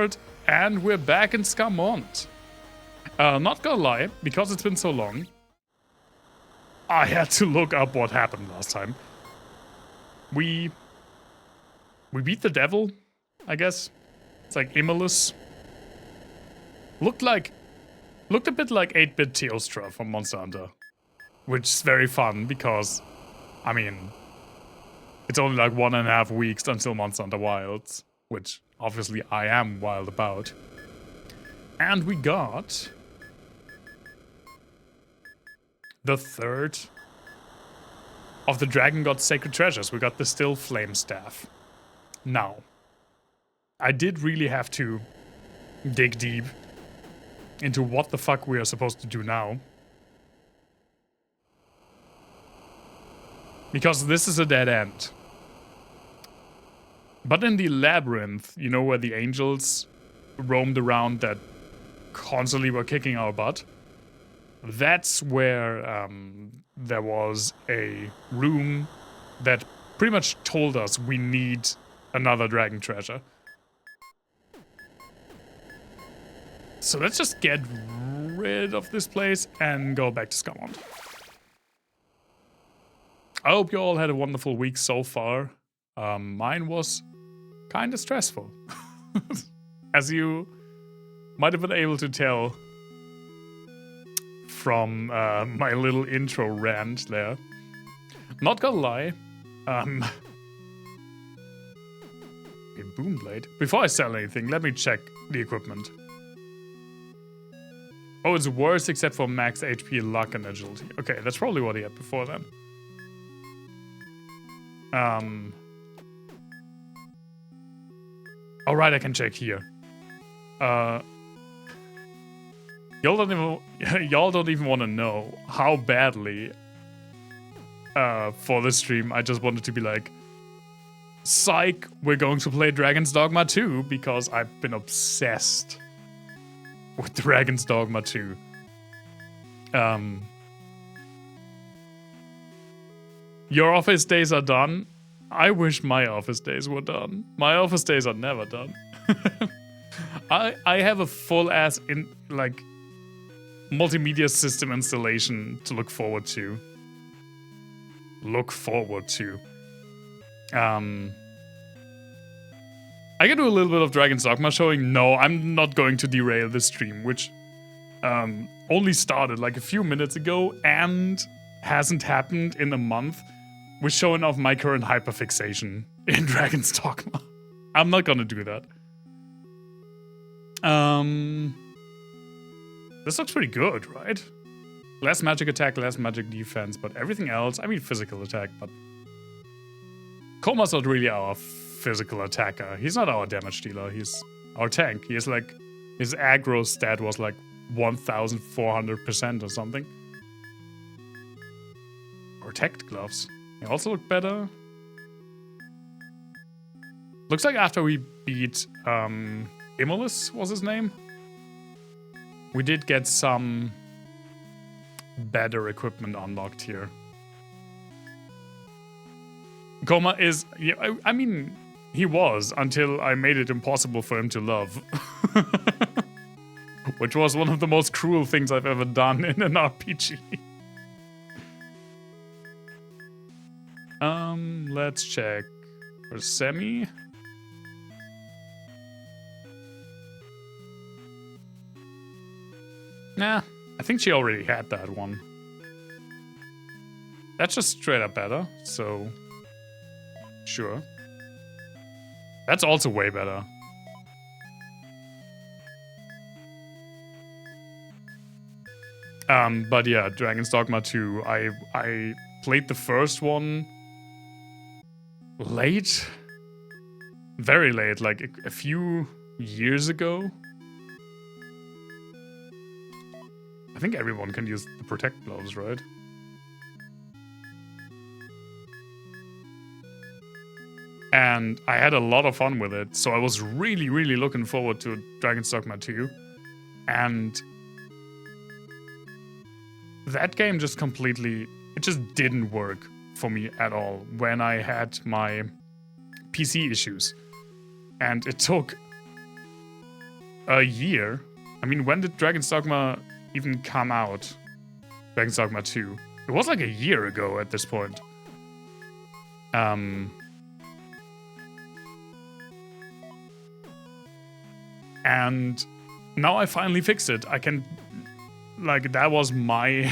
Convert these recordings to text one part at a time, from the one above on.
forward, and we're back in Scarmonde. Not gonna lie, because it's been so long, I had to look up what happened last time. We beat the devil, I guess. It's like Immolus. Looked a bit like 8-bit Teostra from Monster Hunter. Which is very fun because, I mean, it's only like 1.5 weeks until Monster Hunter Wilds. Which, obviously, I am wild about. And we got the third of the Dragon God's Sacred Treasures. We got the Still Flame Staff. Now, I did really have to dig deep into what the fuck we are supposed to do now. Because this is a dead end. But in the labyrinth, you know where the angels roamed around that constantly were kicking our butt? That's where there was a room that pretty much told us we need another dragon treasure. So let's just get rid of this place and go back to Scarmonde. I hope you all had a wonderful week so far. Mine was kind of stressful. As you might have been able to tell from my little intro rant there. Not gonna lie. Okay, Boomblade. Before I sell anything, let me check the equipment. Oh, it's worse except for max HP, luck, and agility. Okay, that's probably what he had before then. Alright, I can check here. Y'all don't even want to know how badly for this stream I just wanted to be like, psych, we're going to play Dragon's Dogma 2 because I've been obsessed with Dragon's Dogma 2. Your office days are done. I wish my office days were done. My office days are never done. I have a full ass multimedia system installation to look forward to. I can do a little bit of Dragon's Dogma showing. No, I'm not going to derail this stream, which only started like a few minutes ago and hasn't happened in a month, with showing off my current hyperfixation in Dragon's Dogma. I'm not gonna do that. This looks pretty good, right? Less magic attack, less magic defense, but everything else, I mean physical attack, but Koma's not really our physical attacker. He's not our damage dealer, he's our tank. He is like, his aggro stat was like 1400% or something. Protect gloves. They also look better. Looks like after we beat Immolus was his name, we did get some better equipment unlocked here. Koma is, yeah, I mean, he was until I made it impossible for him to love. Which was one of the most cruel things I've ever done in an RPG. Let's check for Semi. Nah, I think she already had that one. That's just straight up better, so sure. That's also way better. But yeah, Dragon's Dogma 2, I played the first one late. Very late, like a few years ago. I think everyone can use the protect gloves, right? And I had a lot of fun with it, so I was really, really looking forward to Dragon's Dogma 2. And that game just completely, it just didn't work for me at all when I had my PC issues. And it took A year? I mean, when did Dragon's Dogma even come out? Dragon's Dogma 2. It was like a year ago at this point. And now I finally fixed it. I can... Like, that was my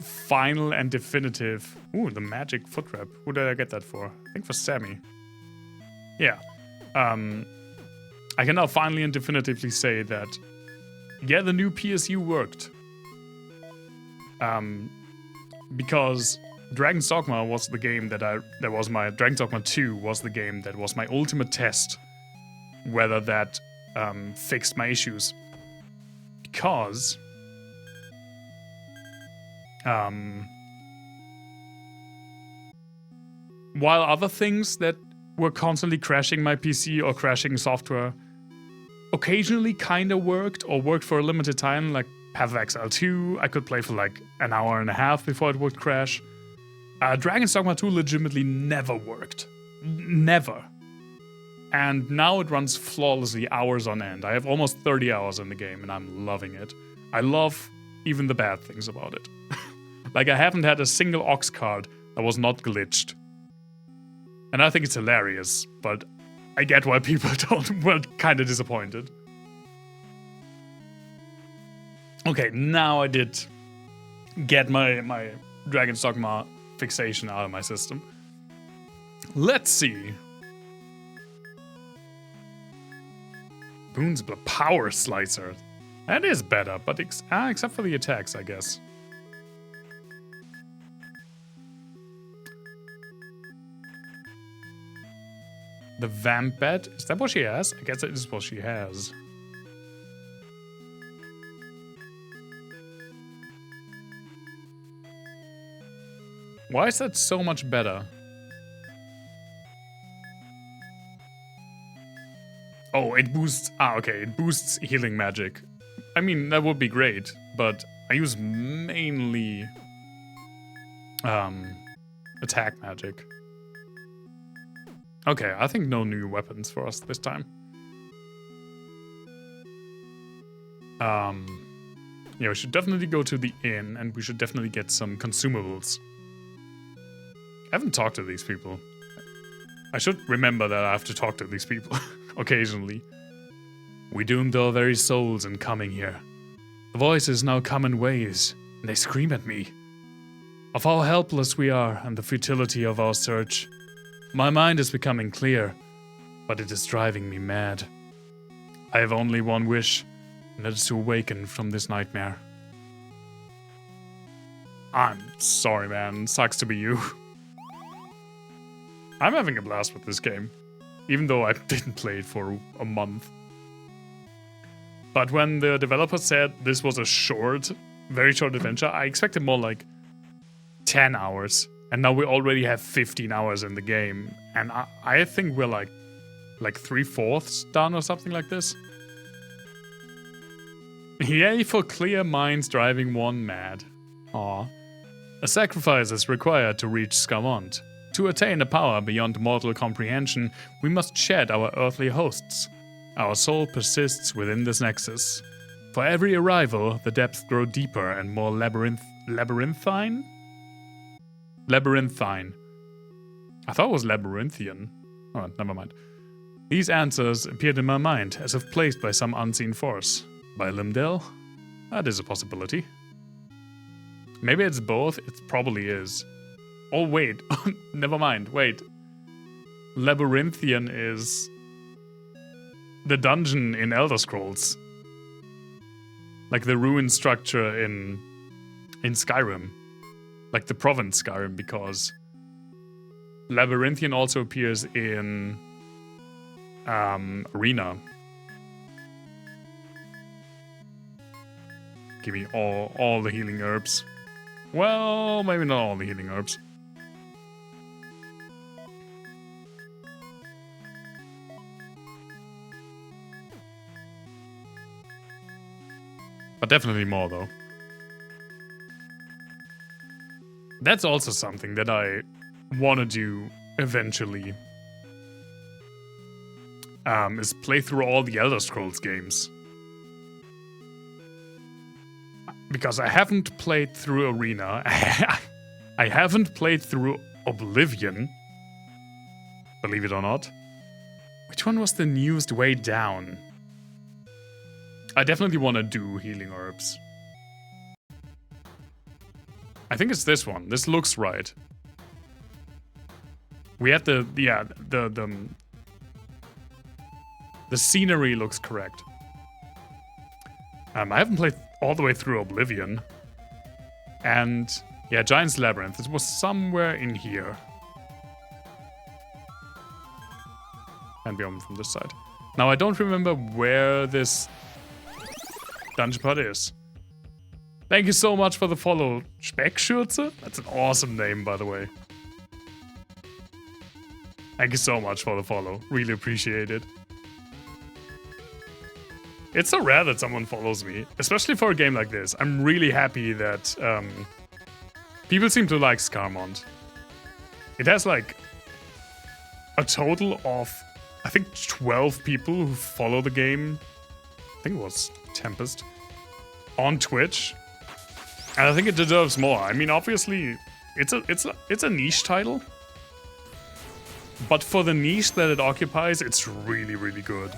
final and definitive... Ooh, the magic foot wrap. Who did I get that for? I think for Sammy. Yeah. I can now finally and definitively say that, yeah, the new PSU worked. Because Dragon's Dogma was the game Dragon's Dogma 2 was the game that was my ultimate test whether that fixed my issues. Because while other things that were constantly crashing my PC or crashing software occasionally kind of worked or worked for a limited time, like Path of Exile 2, I could play for like an hour and a half before it would crash. Dragon's Dogma 2 legitimately never worked. Never. And now it runs flawlessly hours on end. I have almost 30 hours in the game and I'm loving it. I love even the bad things about it. Like, I haven't had a single aux card that was not glitched. And I think it's hilarious, but I get why people were kind of disappointed. Okay, now I did get my Dragon's Dogma fixation out of my system. Let's see. Boon's Power Slicer. That is better, but except for the attacks, I guess. The Vamp Bat? Is that what she has? I guess it is what she has. Why is that so much better? Oh, it boosts... okay, it boosts healing magic. I mean, that would be great, but I use mainly... attack magic. Okay, I think no new weapons for us this time. Yeah, we should definitely go to the inn, and we should definitely get some consumables. I haven't talked to these people. I should remember that I have to talk to these people occasionally. We doomed our very souls in coming here. The voices now come in waves, and they scream at me. Of how helpless we are and the futility of our search. My mind is becoming clear, but it is driving me mad. I have only one wish, and that is to awaken from this nightmare. I'm sorry, man. Sucks to be you. I'm having a blast with this game, even though I didn't play it for a month. But when the developer said this was a short, very short adventure, I expected more like 10 hours. And now we already have 15 hours in the game. And I think we're like 3/4 done or something like this. Yay for clear minds driving one mad. Aw. A sacrifice is required to reach Scarmonde. To attain a power beyond mortal comprehension, we must shed our earthly hosts. Our soul persists within this nexus. For every arrival, the depths grow deeper and more labyrinthine? Labyrinthine. I thought it was labyrinthian. Oh, never mind. These answers appeared in my mind as if placed by some unseen force. By Limdale? That is a possibility. Maybe it's both. It probably is. Oh, wait. Never mind. Wait. Labyrinthian is the dungeon in Elder Scrolls. Like the ruin structure in Skyrim. Like the province Skyrim, because Labyrinthian also appears in Arena. Give me all the healing herbs. Well, maybe not all the healing herbs. But definitely more, though. That's also something that I want to do eventually. is play through all the Elder Scrolls games. Because I haven't played through Arena. I haven't played through Oblivion. Believe it or not. Which one was the newest way down? I definitely want to do healing herbs. I think it's this one. This looks right. We had the scenery looks correct. I haven't played all the way through Oblivion. And yeah, Giant's Labyrinth. This was somewhere in here. And beyond from this side. Now I don't remember where this dungeon part is. Thank you so much for the follow, Speckschürze. That's an awesome name, by the way. Thank you so much for the follow. Really appreciate it. It's so rare that someone follows me, especially for a game like this. I'm really happy that people seem to like Scarmonde. It has like a total of, I think, 12 people who follow the game. I think it was Tempest on Twitch, and I think it deserves more. I mean, obviously, it's a niche title, but for the niche that it occupies, it's really, really good.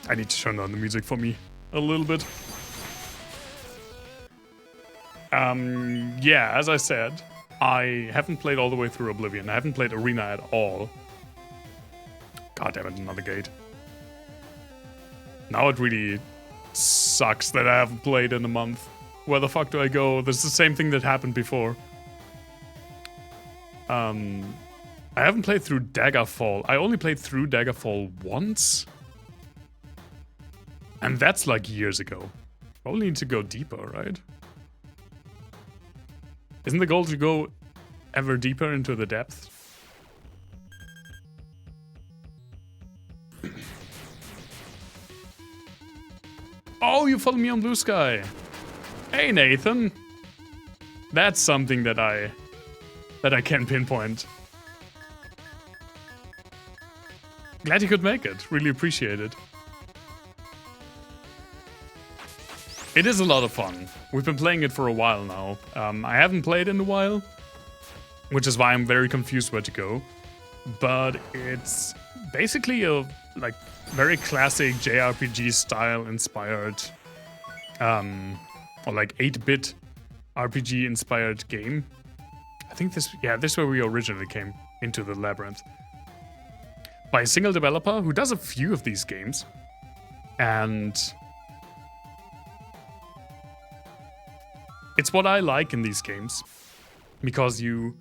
I need to turn down the music for me a little bit. Yeah, as I said, I haven't played all the way through Oblivion. I haven't played Arena at all. God damn it, another gate. Now it really sucks that I haven't played in a month. Where the fuck do I go? This is the same thing that happened before. I haven't played through Daggerfall. I only played through Daggerfall once. And that's like years ago. Probably need to go deeper, right? Isn't the goal to go ever deeper into the depths? Oh, you follow me on Blue Sky. Hey, Nathan. That's something that I can pinpoint. Glad you could make it. Really appreciate it. It is a lot of fun. We've been playing it for a while now. I haven't played in a while, which is why I'm very confused where to go. But it's basically a like very classic JRPG style inspired, or like 8-bit RPG inspired game. I think this is where we originally came into the labyrinth. By a single developer who does a few of these games, and it's what I like in these games, because you...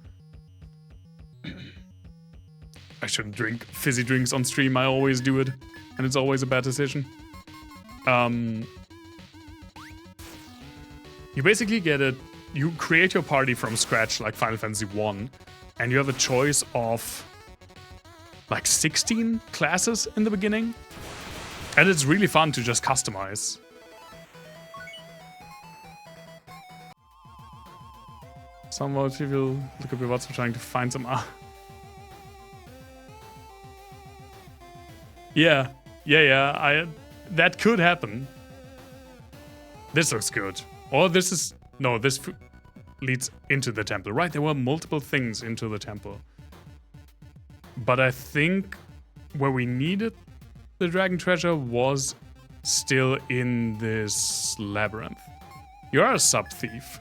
I shouldn't drink fizzy drinks on stream, I always do it, and it's always a bad decision. You basically you create your party from scratch like Final Fantasy 1, and you have a choice of like 16 classes in the beginning, and it's really fun to just customize. Some people look up your WhatsApp trying to find some. Yeah. That could happen. This looks good. Or this is no. This leads into the temple. Right? There were multiple things into the temple. But I think where we needed the dragon treasure was still in this labyrinth. You are a sub-thief.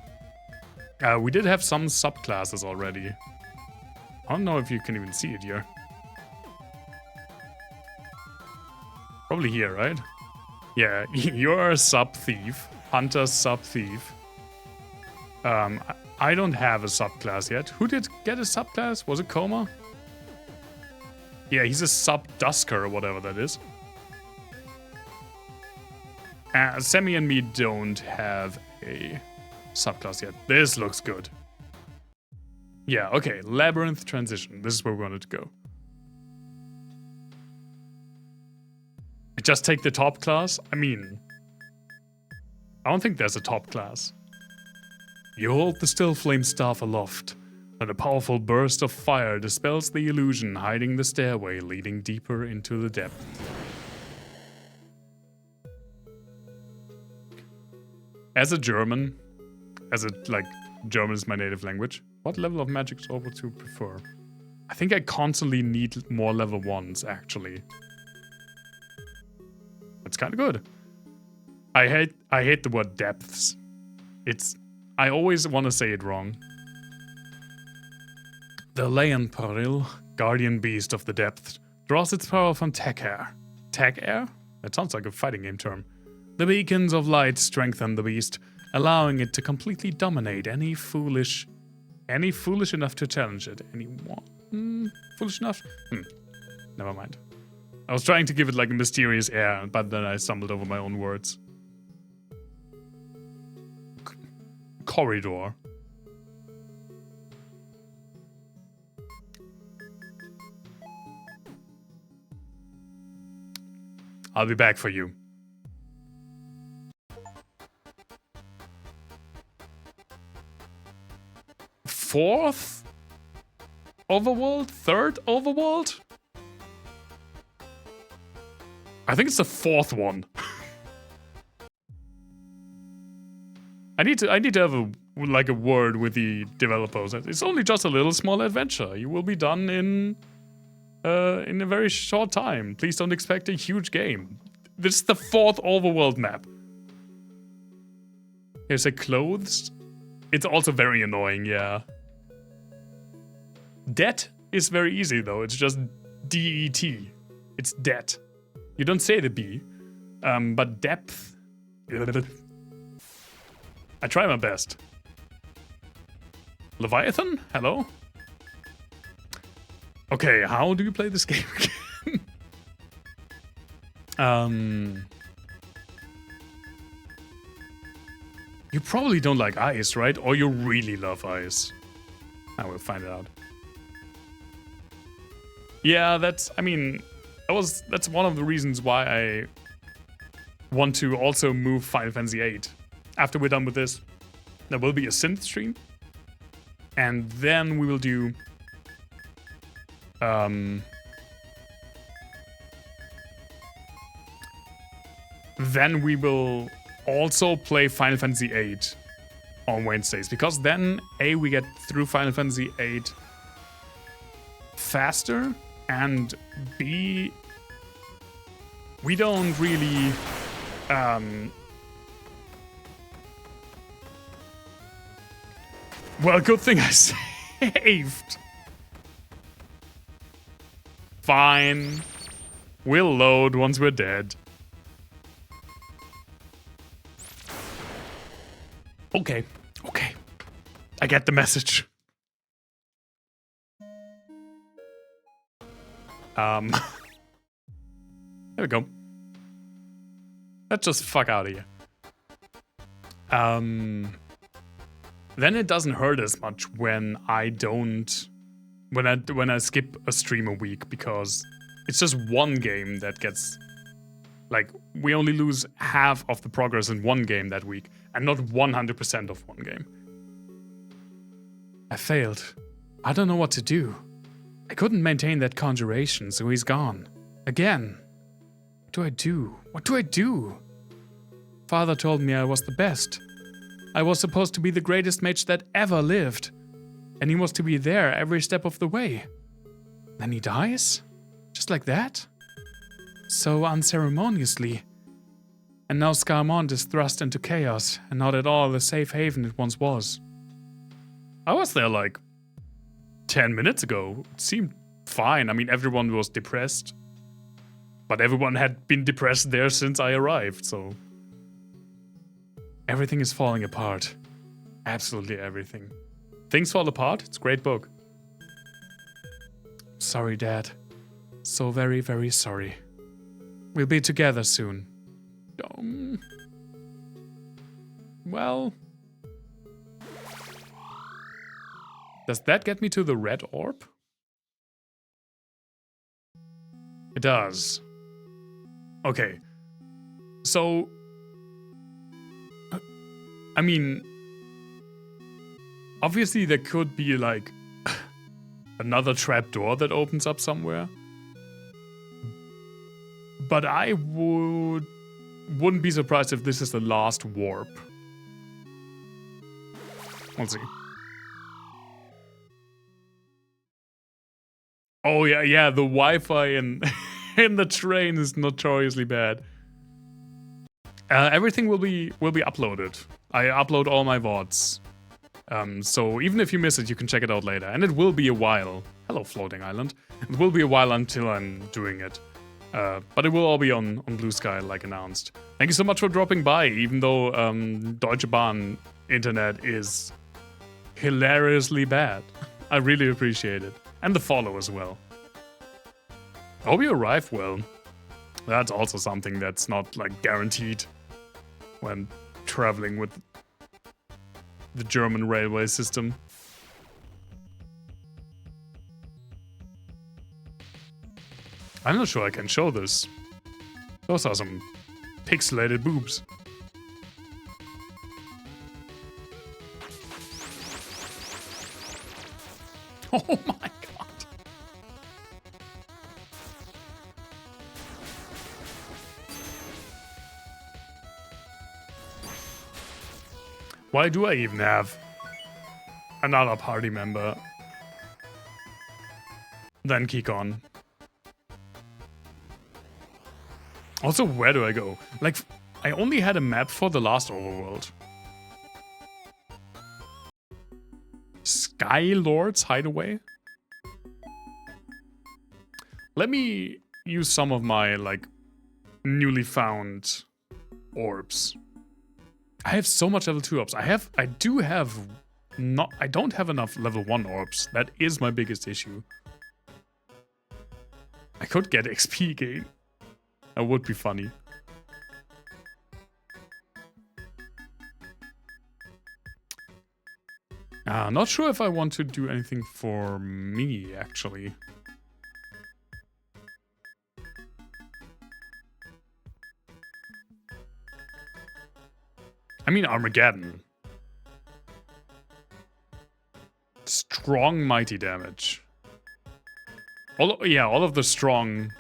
We did have some subclasses already. I don't know if you can even see it here. Probably here, right? Yeah, you're a sub-thief. Hunter sub-thief. I don't have a subclass yet. Who did get a subclass? Was it Koma? Yeah, he's a sub-dusker or whatever that is. Semi and me don't have a subclass yet. This looks good. Yeah, okay. Labyrinth transition. This is where we wanted to go. Just take the top class? I mean, I don't think there's a top class. You hold the still flame staff aloft. And a powerful burst of fire dispels the illusion, hiding the stairway leading deeper into the depth. As a German, German is my native language, what level of magic is over to prefer? I think I constantly need more level 1s, actually. That's kind of good. I hate the word depths. I always want to say it wrong. The Leon Peril, guardian beast of the depths, draws its power from tech air. Tech air? That sounds like a fighting game term. The beacons of light strengthen the beast, allowing it to completely dominate any foolish enough to challenge it. Anyone foolish enough? Never mind. I was trying to give it like a mysterious air, but then I stumbled over my own words. Corridor. I'll be back for you. Fourth overworld? Third overworld? I think it's the fourth one. I need to have a word with the developers. It's only just a little small adventure. You will be done in a very short time. Please don't expect a huge game. This is the fourth overworld map. Here's a clothes. It's also very annoying, yeah. Det is very easy though. It's just D-E-T. It's det. You don't say the B. But depth. I try my best. Leviathan? Hello? Okay, how do you play this game again? You probably don't like ice, right? Or you really love ice. I will find it out. Yeah, that's one of the reasons why I want to also move Final Fantasy VIII. After we're done with this, there will be a synth stream. And then we will do then we will also play Final Fantasy VIII on Wednesdays, because then A, we get through Final Fantasy VIII faster, and B, we don't really well, good thing I saved. Fine. We'll load once we're dead. Okay. Okay. I get the message. There we go. Let's just fuck out of here. Then it doesn't hurt as much when I skip a stream a week, because it's just one game that gets, like, we only lose half of the progress in one game that week, and not 100% of one game. I failed. I don't know what to do. I couldn't maintain that conjuration, so he's gone. Again. What do I do? What do I do? Father told me I was the best. I was supposed to be the greatest mage that ever lived. And he was to be there every step of the way. Then he dies? Just like that? So unceremoniously. And now Scarmonde is thrust into chaos, and not at all the safe haven it once was. I was there like 10 minutes ago. It seemed fine. I mean, everyone was depressed. But everyone had been depressed there since I arrived, so... Everything is falling apart. Absolutely everything. Things Fall Apart? It's a great book. Sorry, Dad. So very, very sorry. We'll be together soon. Well... Does that get me to the red orb? It does. Okay. So... I mean... Obviously there could be, like, another trapdoor that opens up somewhere. But I wouldn't be surprised if this is the last warp. We'll see. Oh yeah, the Wi-Fi in the train is notoriously bad. Everything will be uploaded. I upload all my VODs. So even if you miss it, you can check it out later. And it will be a while. Hello, Floating Island. It will be a while until I'm doing it. But it will all be on Blue Sky, like announced. Thank you so much for dropping by, even though Deutsche Bahn internet is hilariously bad. I really appreciate it. And the follow as well. I hope you arrive well. That's also something that's not, like, guaranteed when traveling with the German railway system. I'm not sure I can show this. Those are some pixelated boobs. Oh my god. Why do I even have another party member than Kikon? Also, where do I go? Like, I only had a map for the last overworld. Skylord's Hideaway? Let me use some of my, like, newly found orbs. I have so much level 2 orbs. I don't have enough level 1 orbs. That is my biggest issue. I could get XP gain. That would be funny. Not sure if I want to do anything for me, actually. I mean, Armageddon. Strong mighty damage. All of the strong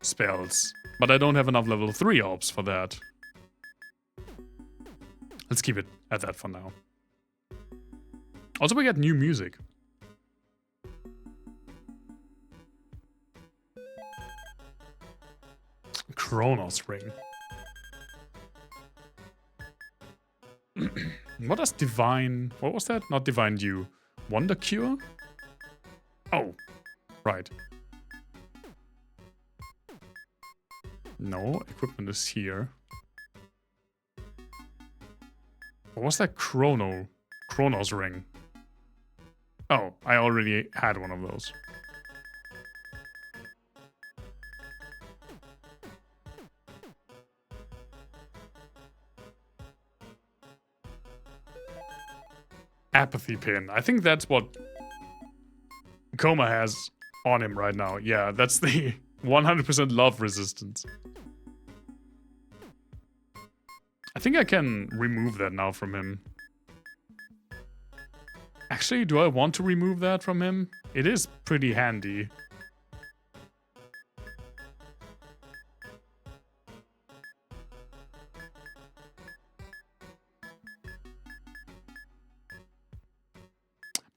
spells. But I don't have enough level 3 orbs for that. Let's keep it at that for now. Also, we got new music. Kronos Ring. What does Divine... What was that? Not Divine Dew. Wonder Cure? Oh. Right. No, equipment is here. What was that Kronos Ring? Oh, I already had one of those. Apathy pin. I think that's what Coma has on him right now. Yeah, that's the 100% love resistance. I think I can remove that now from him. Actually, do I want to remove that from him? It is pretty handy.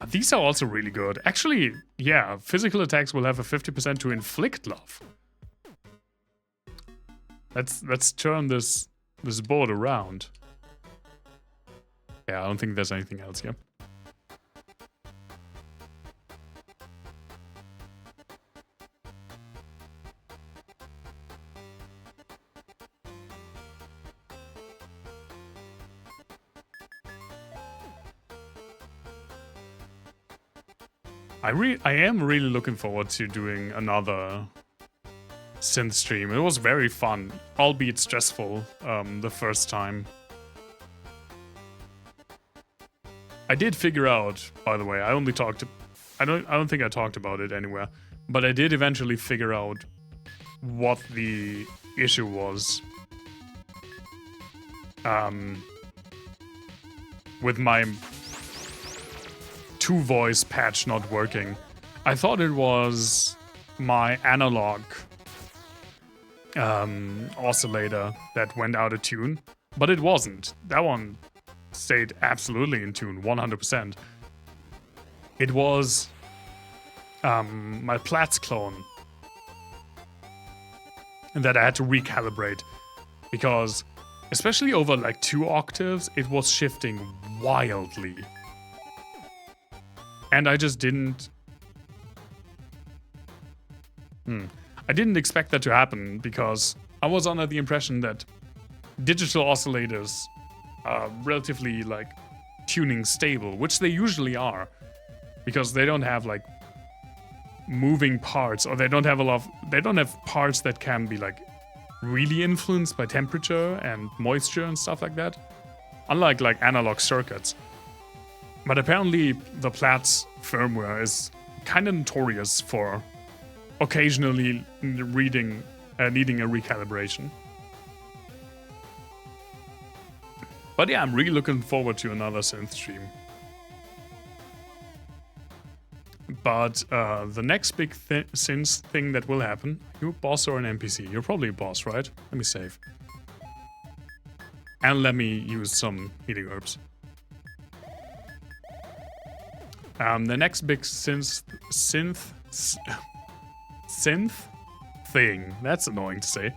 But these are also really good. Actually, yeah, physical attacks will have a 50% to inflict love. Let's turn this board around. Yeah, I don't think there's anything else here. I am really looking forward to doing another synth stream. It was very fun, albeit stressful, the first time. I did figure out, by the way, I don't think I talked about it anywhere, but I did eventually figure out what the issue was. With my two-voice patch not working. I thought it was my analog oscillator that went out of tune, but it wasn't. That one stayed absolutely in tune, 100%. It was my Platts clone that I had to recalibrate because, especially over like 2 octaves, it was shifting wildly. And I just didn't... I didn't expect that to happen because I was under the impression that digital oscillators are relatively like tuning stable, which they usually are, because they don't have like moving parts, or they don't have parts that can be like really influenced by temperature and moisture and stuff like that, unlike like analog circuits. But apparently the Platts firmware is kind of notorious for occasionally needing a recalibration. But yeah, I'm really looking forward to another synth stream. But the next big synth thing that will happen... You a boss or an NPC? You're probably a boss, right? Let me save. And let me use some healing herbs. The next big synth thing, that's annoying to say,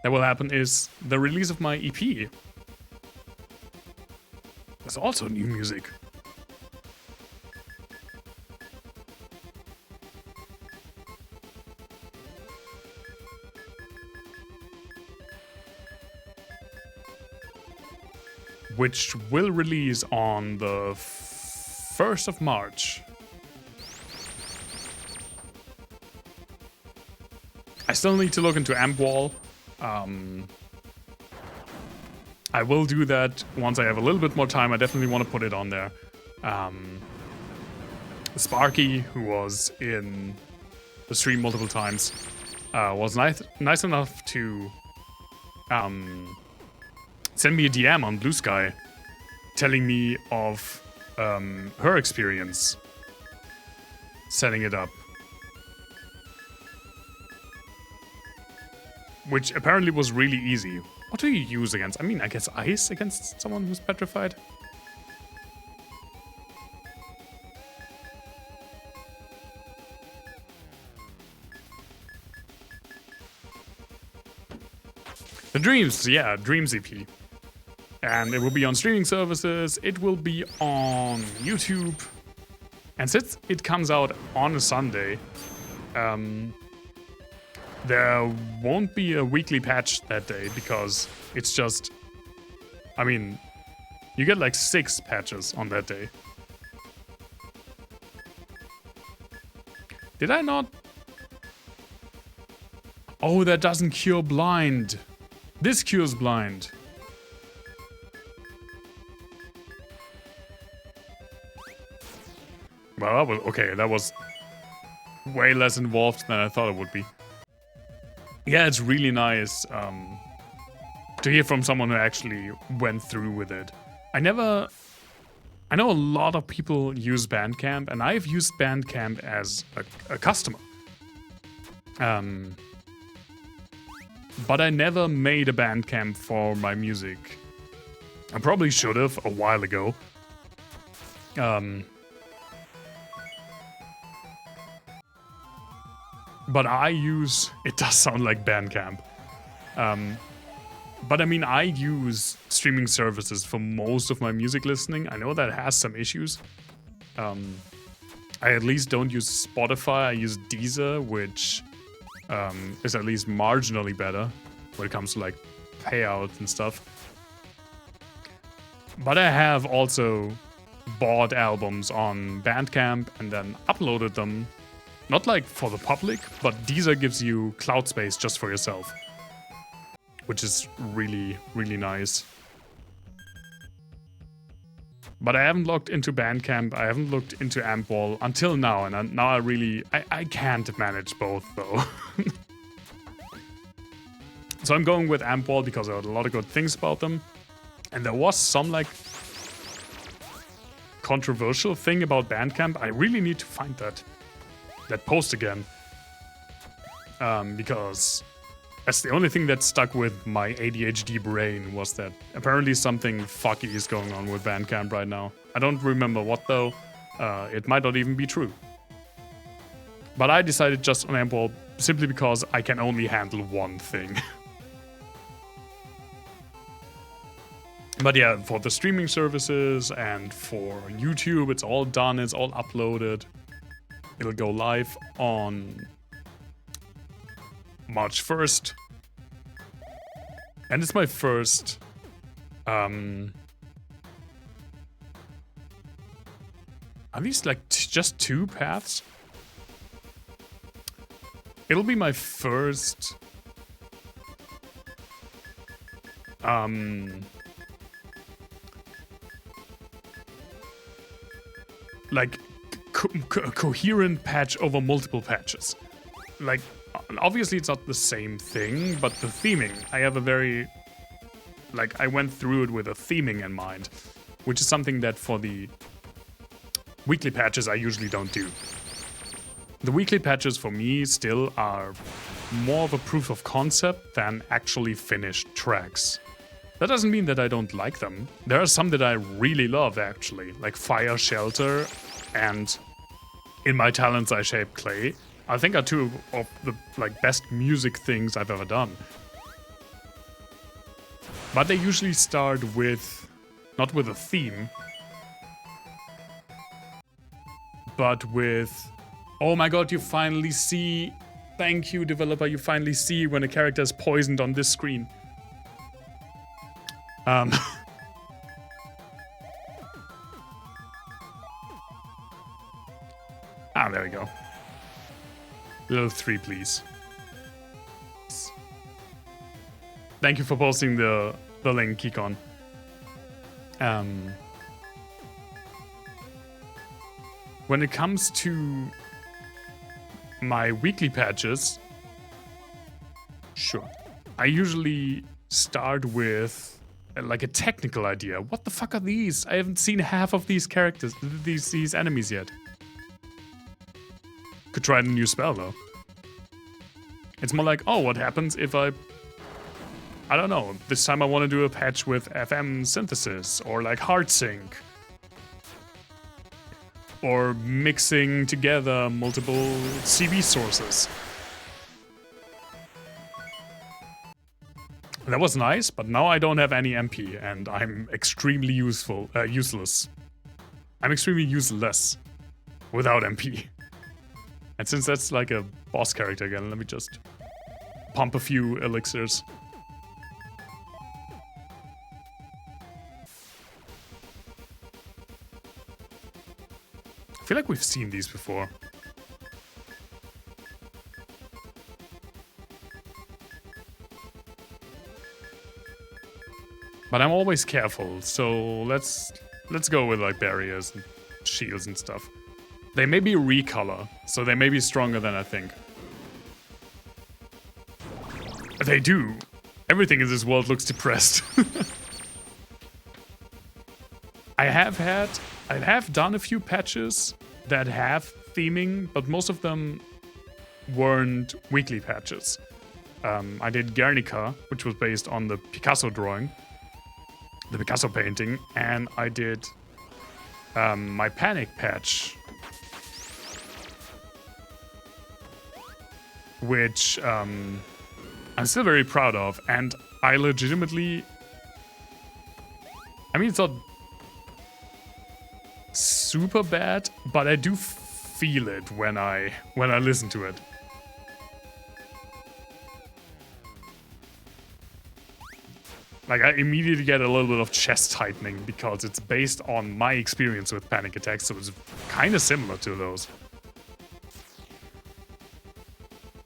that will happen is the release of my EP. There's also new music. Which will release on the 1st of March. I still need to look into amp wall. I will do that once I have a little bit more time. I definitely want to put it on there. Sparky, who was in the stream multiple times, was nice enough to send me a DM on Blue Sky telling me of her experience setting it up. Which apparently was really easy. What do you use against? I mean, I guess ice against someone who's petrified? The Dreams, yeah, Dreams EP. And it will be on streaming services, it will be on YouTube. And since it comes out on a Sunday, there won't be a weekly patch that day because it's just... I mean, you get like 6 patches on that day. Did I not? Oh, that doesn't cure blind. This cures blind. Well, okay, that was way less involved than I thought it would be. Yeah, it's really nice to hear from someone who actually went through with it. I know a lot of people use Bandcamp, and I've used Bandcamp as a customer. But I never made a Bandcamp for my music. I probably should have a while ago. But I use... It does sound like Bandcamp. But I mean, I use streaming services for most of my music listening. I know that has some issues. I at least don't use Spotify. I use Deezer, which is at least marginally better when it comes to like payouts and stuff. But I have also bought albums on Bandcamp and then uploaded them. Not like for the public, but Deezer gives you cloud space just for yourself. Which is really, really nice. But I haven't looked into Bandcamp, I haven't looked into Ampwall until now, and now I can't manage both though. So I'm going with Ampwall because I heard a lot of good things about them. And there was some like... controversial thing about Bandcamp. I really need to find that post again. Because that's the only thing that stuck with my ADHD brain, was that apparently something fucky is going on with Bandcamp right now. I don't remember what though. It might not even be true. But I decided just on Amp simply because I can only handle one thing. But yeah, for the streaming services and for YouTube, it's all done, it's all uploaded. It'll go live on March 1st. And it's my first are these like just 2 paths? It'll be my first like coherent patch over multiple patches. Like, obviously it's not the same thing, but the theming, I have a very, like, I went through it with a theming in mind, which is something that for the weekly patches I usually don't do. The weekly patches for me still are more of a proof of concept than actually finished tracks. That doesn't mean that I don't like them. There are some that I really love, actually, like Fire Shelter and In My Talents I Shape Clay. I think are 2 of the like best music things I've ever done. But they usually start with, not with a theme, but with, oh my god, you finally see, thank you developer, you finally see when a character is poisoned on this screen. There we go. Level 3, please. Thank you for posting the link, Kikon. When it comes to my weekly patches, sure. I usually start with like a technical idea. What the fuck are these? I haven't seen half of these characters, these enemies yet. Could try a new spell though. It's more like, oh, what happens if I don't know, this time I want to do a patch with FM synthesis, or like heart sync, or mixing together multiple CV sources. That was nice, but now I don't have any MP, and I'm extremely useless. I'm extremely useless without MP. And since that's like a boss character again, let me just pump a few elixirs. I feel like we've seen these before. But I'm always careful, so let's go with like barriers and shields and stuff. They may be recolor, so they may be stronger than I think. They do. Everything in this world looks depressed. I have done a few patches that have theming, but most of them weren't weekly patches. I did Guernica, which was based on the Picasso drawing, the Picasso painting, and I did my Panic patch, which I'm still very proud of, and I legitimately, I mean, it's not super bad, but I do feel it when I listen to it. Like, I immediately get a little bit of chest tightening because it's based on my experience with panic attacks, so it's kind of similar to those.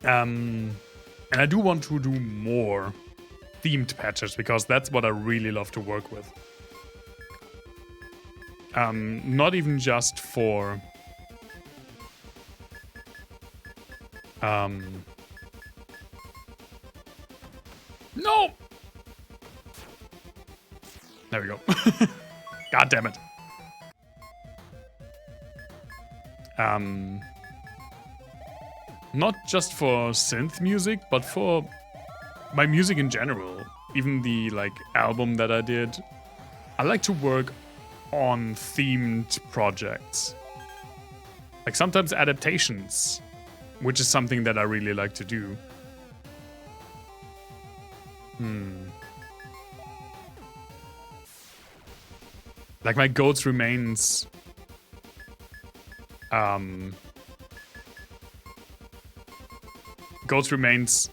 And I do want to do more themed patches because that's what I really love to work with. Not even just for no! There we go. God damn it. Not just for synth music, but for my music in general. Even the like album that I did. I like to work on themed projects. Like sometimes adaptations, which is something that I really like to do. Like my Goats Remains Goats Remains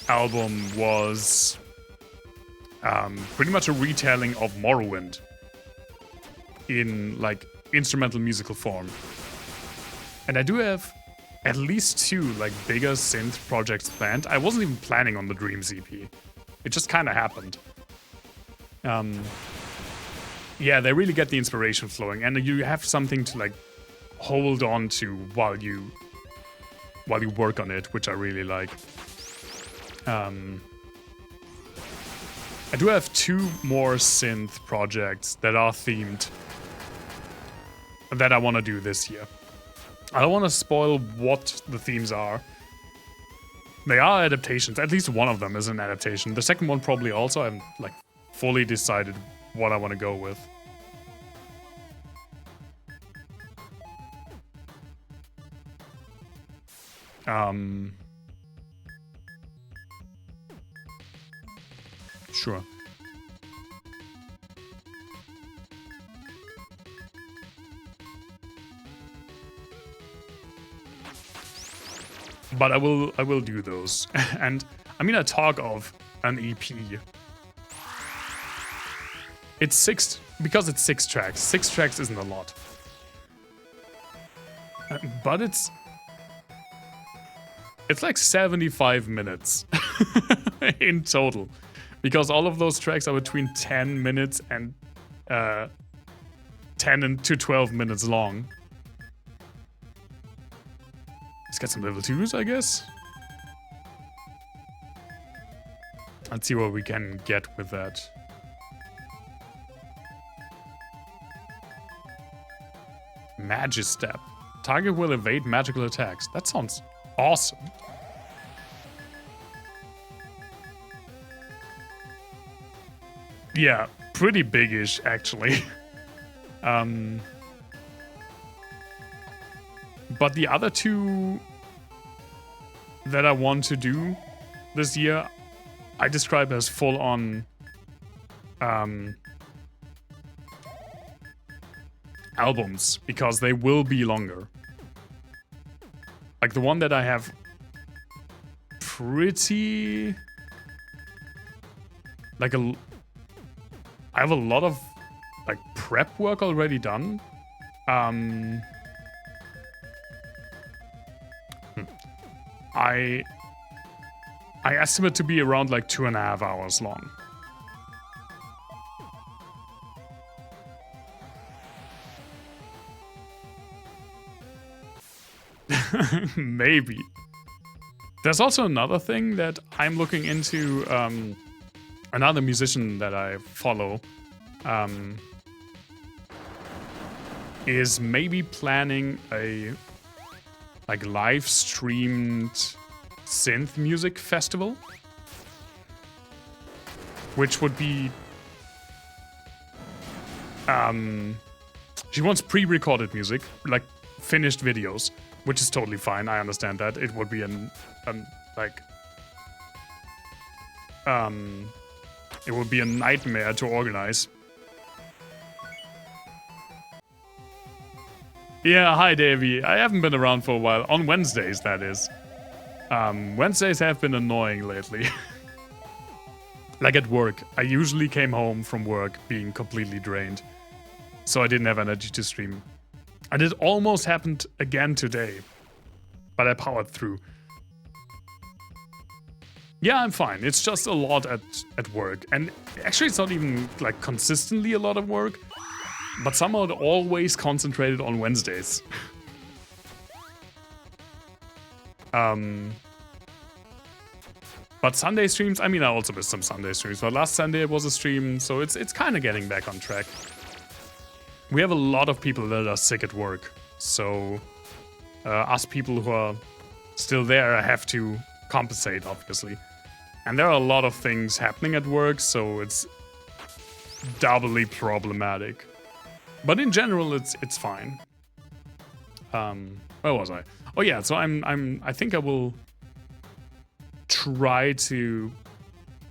album was pretty much a retelling of Morrowind in like instrumental musical form. And I do have at least 2 like bigger synth projects planned. I wasn't even planning on the Dreams EP. It just kind of happened. Yeah, they really get the inspiration flowing, and you have something to like hold on to while you work on it, which I really like. I do have 2 more synth projects that are themed that I want to do this year. I don't want to spoil what the themes are. They are adaptations. At least one of them is an adaptation. The second one probably also. I haven't like fully decided what I want to go with. Sure. But I will do those. And I mean, I talk of an EP. It's 6 because it's 6 tracks. 6 tracks isn't a lot. But it's like 75 minutes in total. Because all of those tracks are between 10 minutes and 10 to 12 minutes long. Let's get some level 2s, I guess. Let's see what we can get with that. Magistep. Target will evade magical attacks. That sounds awesome. Yeah, pretty big-ish, actually. But the other 2 that I want to do this year, I describe as full-on albums, because they will be longer. Like the one that I have pretty... like I have a lot of like prep work already done. I estimate to be around like 2.5 hours long. Maybe. There's also another thing that I'm looking into. Another musician that I follow is maybe planning a like live streamed synth music festival, which would be she wants pre-recorded music, like finished videos, which is totally fine. I understand that. It would be it would be a nightmare to organize. Yeah, hi Davey. I haven't been around for a while. On Wednesdays, that is. Wednesdays have been annoying lately. Like at work. I usually came home from work being completely drained. So I didn't have energy to stream. And it almost happened again today. But I powered through. Yeah, I'm fine. It's just a lot at work. And actually, it's not even like consistently a lot of work. But somehow it always concentrated on Wednesdays. But Sunday streams, I mean, I also missed some Sunday streams. But last Sunday it was a stream, so it's kind of getting back on track. We have a lot of people that are sick at work. So us people who are still there have to compensate, obviously. And there are a lot of things happening at work, so it's doubly problematic. But in general, it's fine. Where was I? Oh yeah, so I think I will try to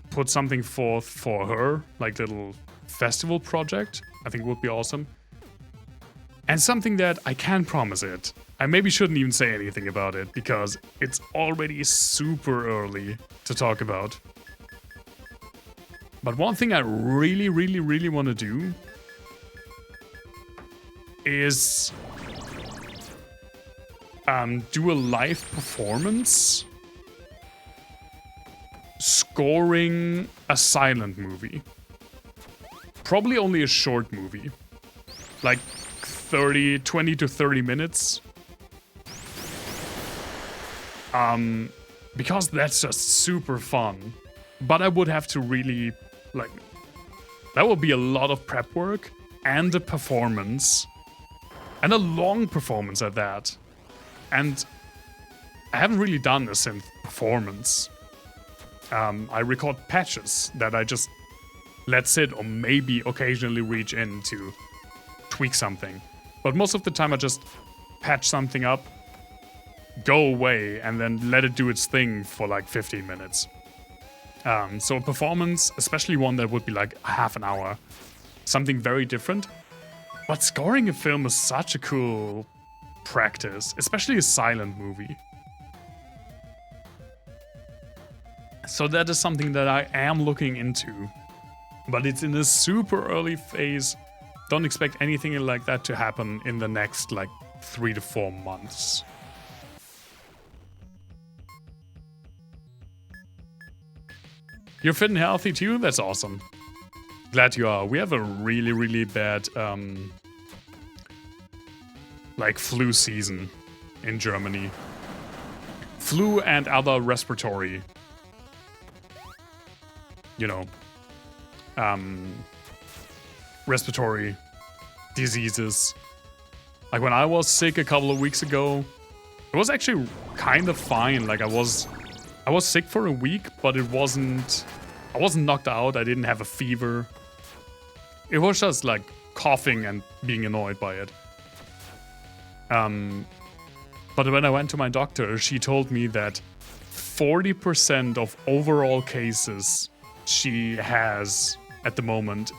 put something forth for her, like little festival project. I think would be awesome. And something that I can promise it. I maybe shouldn't even say anything about it because it's already super early to talk about. But one thing I really, really, really want to do is do a live performance scoring a silent movie. Probably only a short movie. Like 20 to 30 minutes. Because that's just super fun. But I would have to really, like, that would be a lot of prep work and a performance. And a long performance at that. And I haven't really done a synth performance. I record patches that I just let sit or maybe occasionally reach in to tweak something. But most of the time I just patch something up, go away, and then let it do its thing for like 15 minutes. So a performance, especially one that would be like half an hour, something very different. But scoring a film is such a cool practice, especially a silent movie. So that is something that I am looking into. But it's in a super early phase. Don't expect anything like that to happen in the next like 3 to 4 months. You're fit and healthy too? That's awesome. Glad you are. We have a really, really bad like flu season in Germany. Flu and other respiratory, you know, respiratory diseases. Like when I was sick a couple of weeks ago, it was actually kind of fine. Like I was sick for a week, but I wasn't knocked out. I didn't have a fever. It was just like coughing and being annoyed by it. But when I went to my doctor, she told me that 40% of overall cases she has at the moment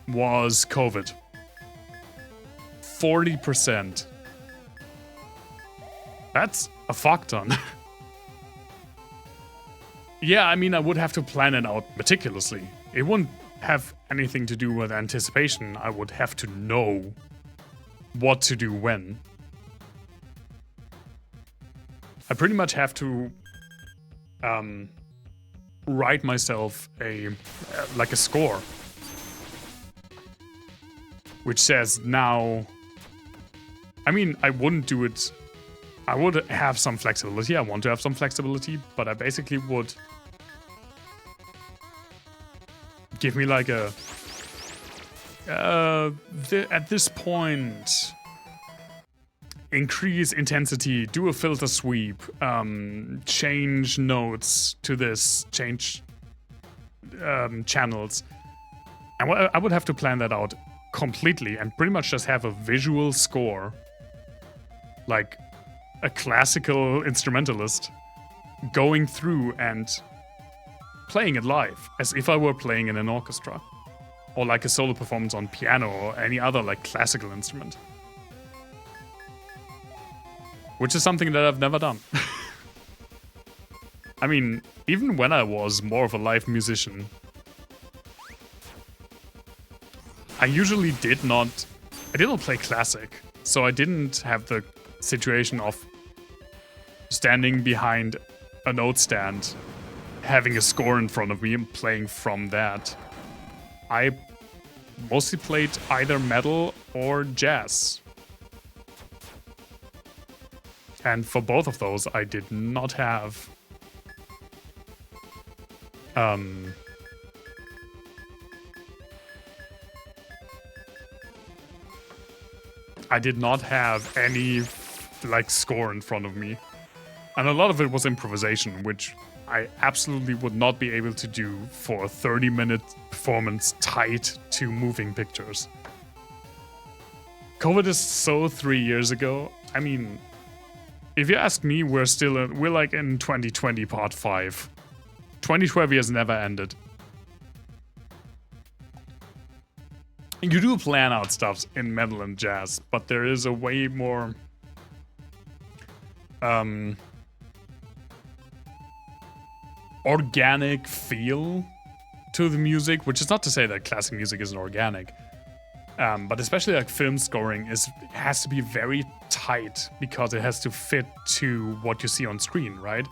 was COVID. 40%. That's a fuck ton. Yeah, I mean, I would have to plan it out meticulously. It wouldn't have anything to do with anticipation. I would have to know what to do when. I pretty much have to write myself a score, which says now. I mean, I wouldn't do it. I would have some flexibility. I want to have some flexibility, but I basically would give me like a at this point, increase intensity, do a filter sweep, change notes to this, change channels. And I would have to plan that out completely and pretty much just have a visual score, like a classical instrumentalist going through and playing it live as if I were playing in an orchestra. Or like a solo performance on piano or any other like classical instrument. Which is something that I've never done. I mean, even when I was more of a live musician, I didn't play classic. So I didn't have the situation of standing behind a note stand, having a score in front of me and playing from that. I mostly played either metal or jazz. And for both of those, I did not have I did not have any like score in front of me. And a lot of it was improvisation, which I absolutely would not be able to do for a 30-minute performance tied to moving pictures. COVID is so 3 years ago. I mean, if you ask me, we're like in 2020 part 5. 2012 has never ended. You do plan out stuff in metal and jazz, but there is a way more organic feel to the music, which is not to say that classic music isn't organic, but especially like film scoring has to be very tight because it has to fit to what you see on screen, right?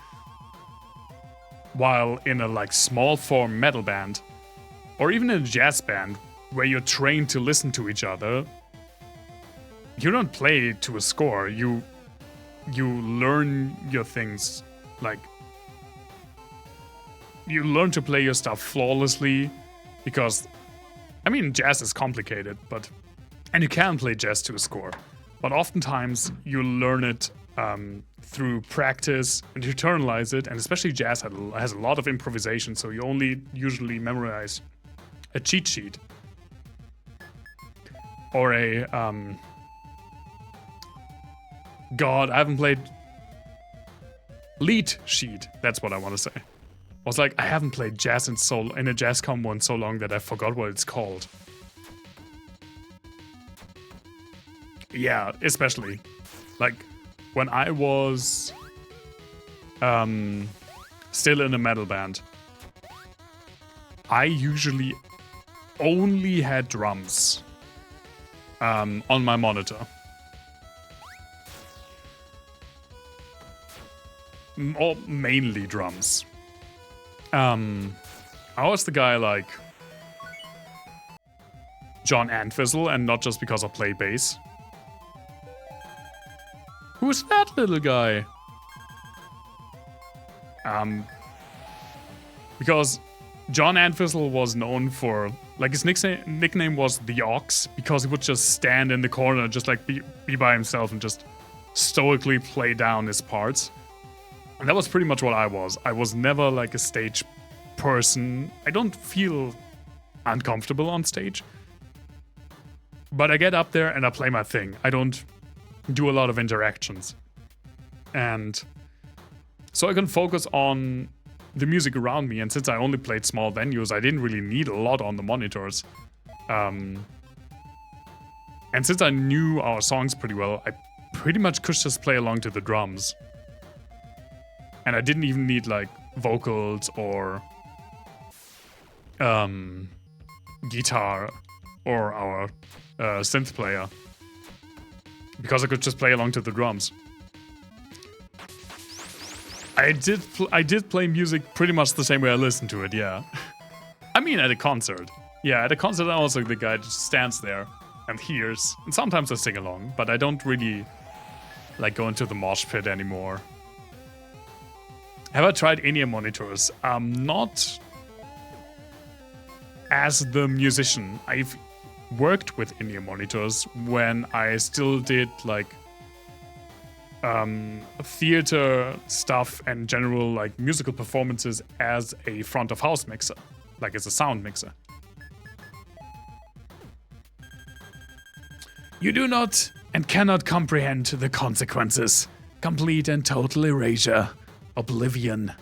While in a like small form metal band, or even in a jazz band, where you're trained to listen to each other, you don't play to a score. You learn your things, like you learn to play your stuff flawlessly, because I mean jazz is complicated, and you can play jazz to a score, but oftentimes you learn it through practice and you internalize it, and especially jazz has a lot of improvisation, so you only usually memorize a cheat sheet or a God, I haven't played lead sheet. That's what I want to say. I was like, I haven't played jazz in a jazz combo in so long that I forgot what it's called. Yeah, especially like when I was still in a metal band, I usually only had drums on my monitor. Or mainly drums. I was the guy like John Entwistle, and not just because I play bass. Who's that little guy? Because John Entwistle was known for, like, his nickname was the Ox, because he would just stand in the corner, just like be by himself and just stoically play down his parts. And that was pretty much what I was. I was never like a stage person. I don't feel uncomfortable on stage. But I get up there and I play my thing. I don't do a lot of interactions. And so I can focus on the music around me. And since I only played small venues, I didn't really need a lot on the monitors. And since I knew our songs pretty well, I pretty much could just play along to the drums. And I didn't even need like vocals or guitar or our synth player, because I could just play along to the drums. I did play music pretty much the same way I listened to it, yeah. I mean, at a concert. Yeah, at a concert I'm also the guy that just stands there and hears. And sometimes I sing along, but I don't really like go into the mosh pit anymore. Have I tried in-ear monitors? Not as the musician. I've worked with in-ear monitors when I still did like theater stuff and general like musical performances as a front of house mixer, like as a sound mixer. You do not and cannot comprehend the consequences. Complete and total erasure. Oblivion.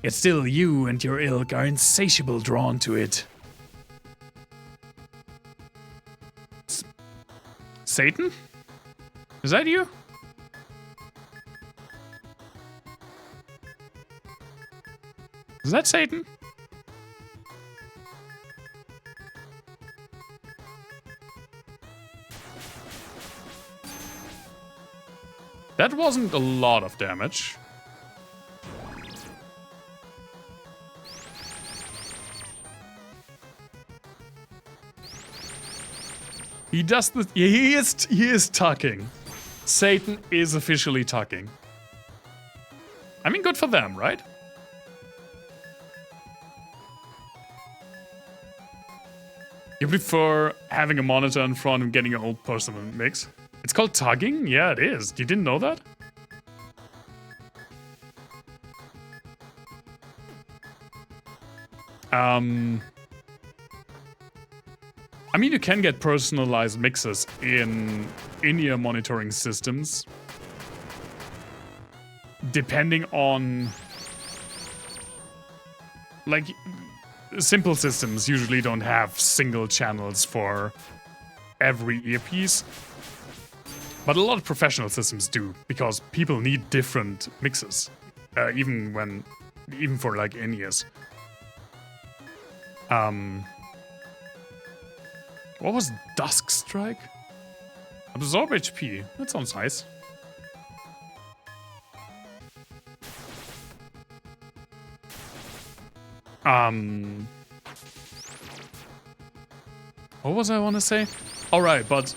Yet still you and your ilk are insatiable drawn to it. Satan? Is that you? Is that Satan? That wasn't a lot of damage. He does this. He is tucking. Satan is officially tucking. I mean, good for them, right? You prefer having a monitor in front and getting your own personal mix? It's called tugging? Yeah, it is. You didn't know that? I mean, you can get personalized mixes in in-ear monitoring systems, depending on, like, simple systems usually don't have single channels for every earpiece, but a lot of professional systems do, because people need different mixes, even for like in-ears. What was Dusk Strike? Absorb HP. That sounds nice. What was I want to say? Alright, but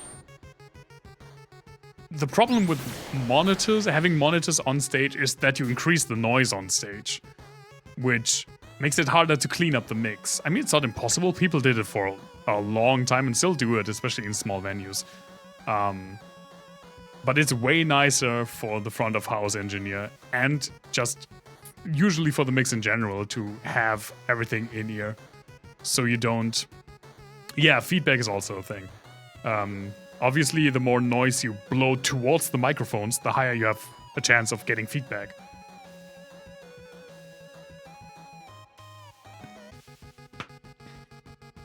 the problem with monitors, having monitors on stage, is that you increase the noise on stage, which makes it harder to clean up the mix. I mean, it's not impossible. People did it for a long time and still do it, especially in small venues. But it's way nicer for the front of house engineer and just usually for the mix in general to have everything in ear, so you don't. Yeah, feedback is also a thing. Obviously, the more noise you blow towards the microphones, the higher you have a chance of getting feedback.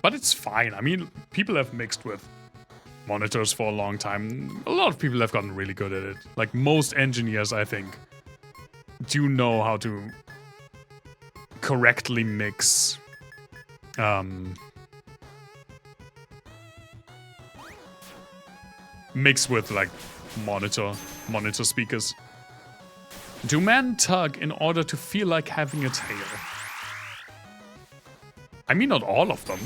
But it's fine. I mean, people have mixed with monitors for a long time. A lot of people have gotten really good at it. Like, most engineers, I think, do know how to correctly mix mix with, like, monitor speakers. Do men tug in order to feel like having a tail? I mean, not all of them.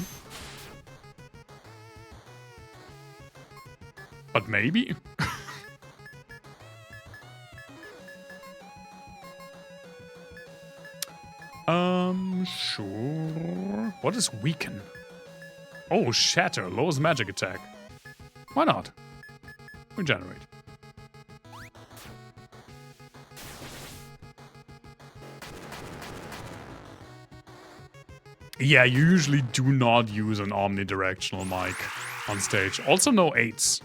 But maybe? Sure. What is weaken? Oh, shatter. Lowest magic attack. Why not? Regenerate. Yeah, you usually do not use an omnidirectional mic on stage. Also no 8s.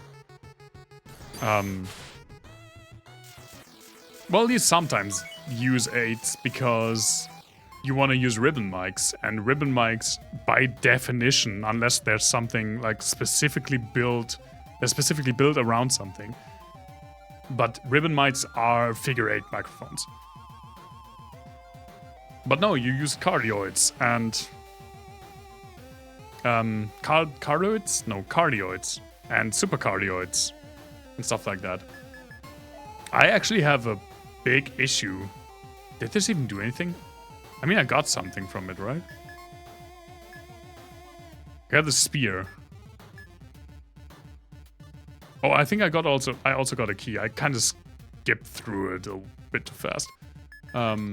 Well, you sometimes use 8s because you want to use ribbon mics, and ribbon mics, by definition, unless there's something like specifically built around something, but ribbon mics are figure 8 microphones. But no, you use cardioids and cardioids and supercardioids and stuff like that. I actually have a big issue. Did this even do anything? I mean, I got something from it, right? I got the spear. Oh, I think I also got a key. I kind of skipped through it a bit too fast. I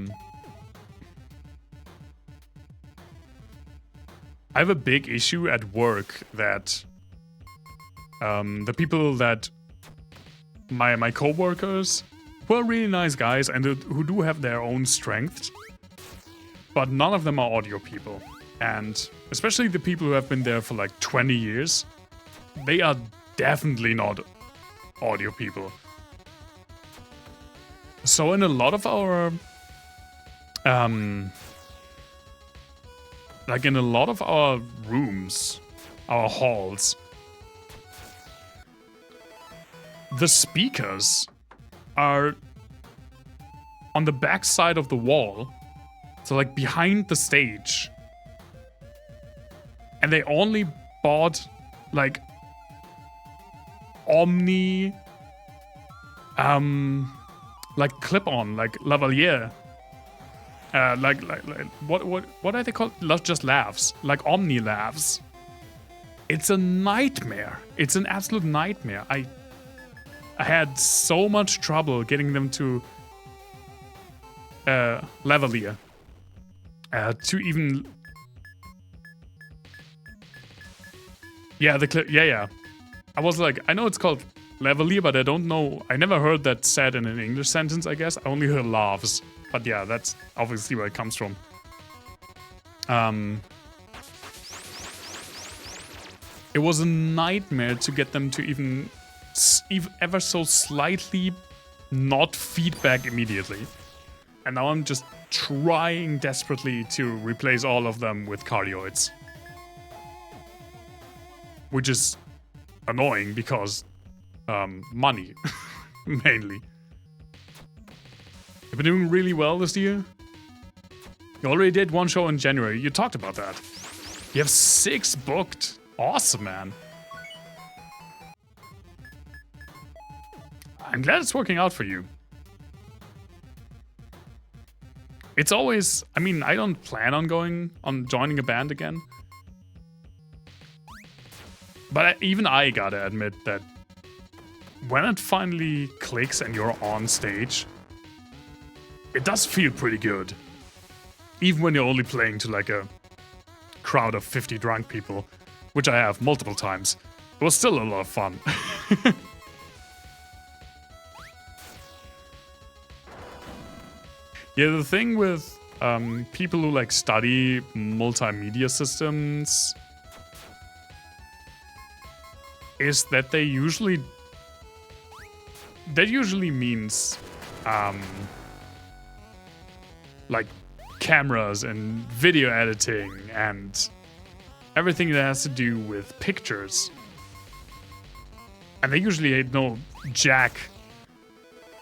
have a big issue at work that the people that my co-workers, who are really nice guys and who do have their own strengths, but none of them are audio people. And especially the people who have been there for like 20 years, they are definitely not audio people. So in a lot of our like in a lot of our rooms, our halls, the speakers are on the back side of the wall, so like behind the stage. And they only bought like Omni like clip-on, like lavalier. Like what are they called? Just lavs, like Omni lavs. It's a nightmare. It's an absolute nightmare. I had so much trouble getting them to lavalier to even. Yeah, the clip. Yeah. I was like, I know it's called Lavalier, but I don't know. I never heard that said in an English sentence, I guess. I only heard laughs. But yeah, that's obviously where it comes from. It was a nightmare to get them to even ever so slightly not feedback immediately. And now I'm just trying desperately to replace all of them with cardioids. Which is annoying because money, mainly. You've been doing really well this year. You already did one show in January. You talked about that. You have 6 booked. Awesome, man. I'm glad it's working out for you. It's always... I mean, I don't plan on joining a band again. But even I gotta admit that when it finally clicks and you're on stage, it does feel pretty good. Even when you're only playing to like a crowd of 50 drunk people, which I have multiple times. It was still a lot of fun. Yeah, the thing with people who like study multimedia systems is that that usually means like cameras and video editing and everything that has to do with pictures. And they usually know jack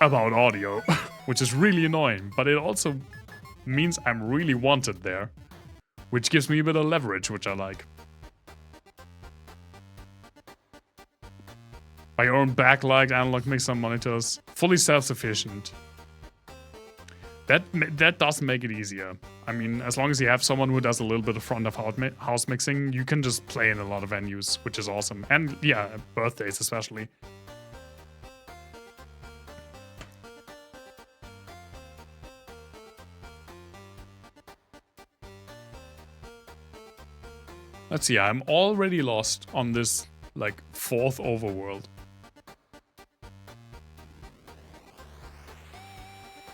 about audio, which is really annoying, but it also means I'm really wanted there, which gives me a bit of leverage, which I like. Buy your own backlight, analog mixer monitors, fully self-sufficient. That does make it easier. I mean, as long as you have someone who does a little bit of front of house mixing, you can just play in a lot of venues, which is awesome. And yeah, birthdays especially. Let's see, I'm already lost on this, like, 4th overworld.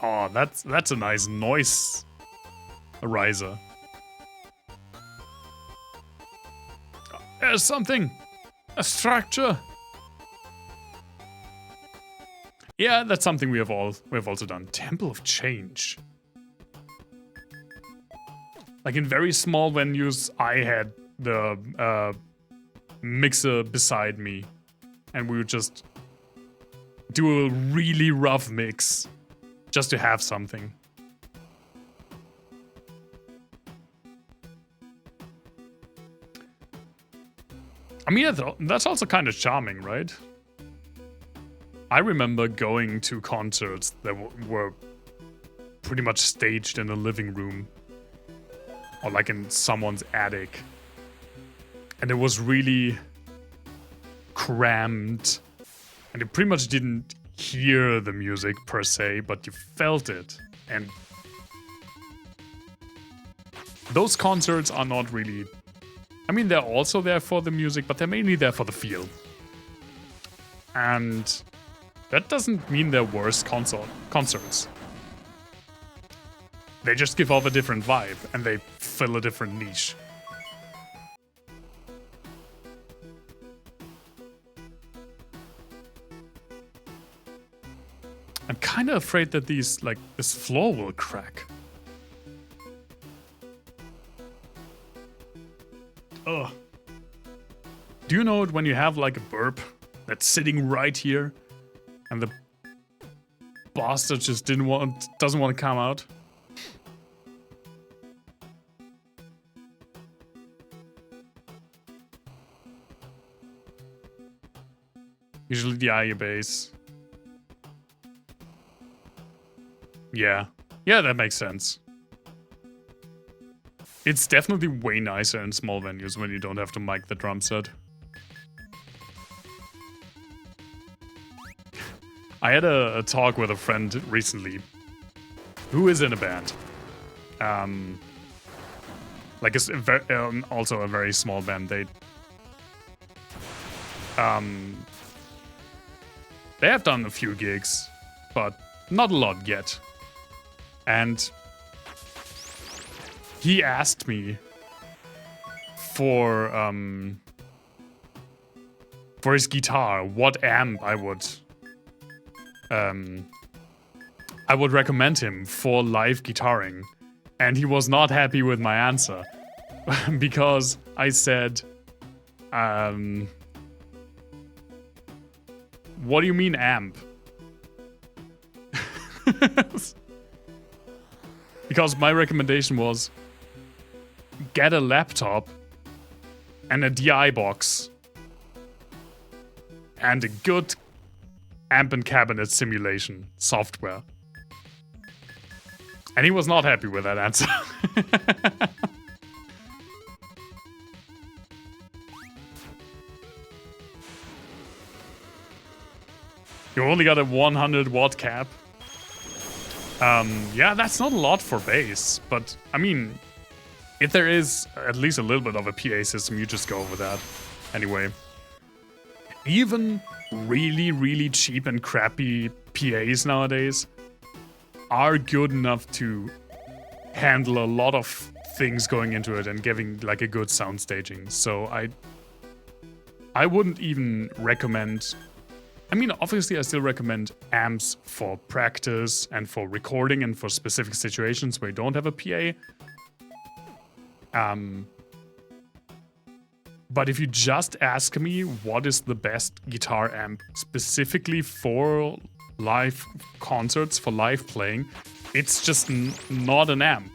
Oh, that's a nice noise riser. There's something! A structure! Yeah, that's something we have also done. Temple of Change. Like in very small venues, I had the mixer beside me, and we would just do a really rough mix just to have something. I mean, that's also kind of charming, right? I remember going to concerts that were pretty much staged in a living room or like in someone's attic. And it was really crammed. And you pretty much didn't hear the music per se, but you felt it. And those concerts are not really... I mean, they're also there for the music, but they're mainly there for the feel. And that doesn't mean they're worse concerts. They just give off a different vibe, and they fill a different niche. I'm kind of afraid that this floor will crack. Ugh. Do you know it when you have like a burp that's sitting right here and the bastard just doesn't want to come out? Usually the IA base. Yeah. Yeah, that makes sense. It's definitely way nicer in small venues when you don't have to mic the drum set. I had a talk with a friend recently who is in a band. Like also a very small band. They have done a few gigs, but not a lot yet. And he asked me for his guitar what amp I would recommend him for live guitaring, and he was not happy with my answer because I said, what do you mean amp? Because my recommendation was get a laptop and a DI box and a good amp and cabinet simulation software. And he was not happy with that answer. You only got a 100 watt cap. Yeah, that's not a lot for bass, but I mean, if there is at least a little bit of a PA system, you just go with that. Anyway. Even really, really cheap and crappy PAs nowadays are good enough to handle a lot of things going into it and giving like a good sound staging. So I wouldn't even recommend... I mean, obviously I still recommend amps for practice and for recording and for specific situations where you don't have a PA. But if you just ask me what is the best guitar amp specifically for live concerts, for live playing, it's just not an amp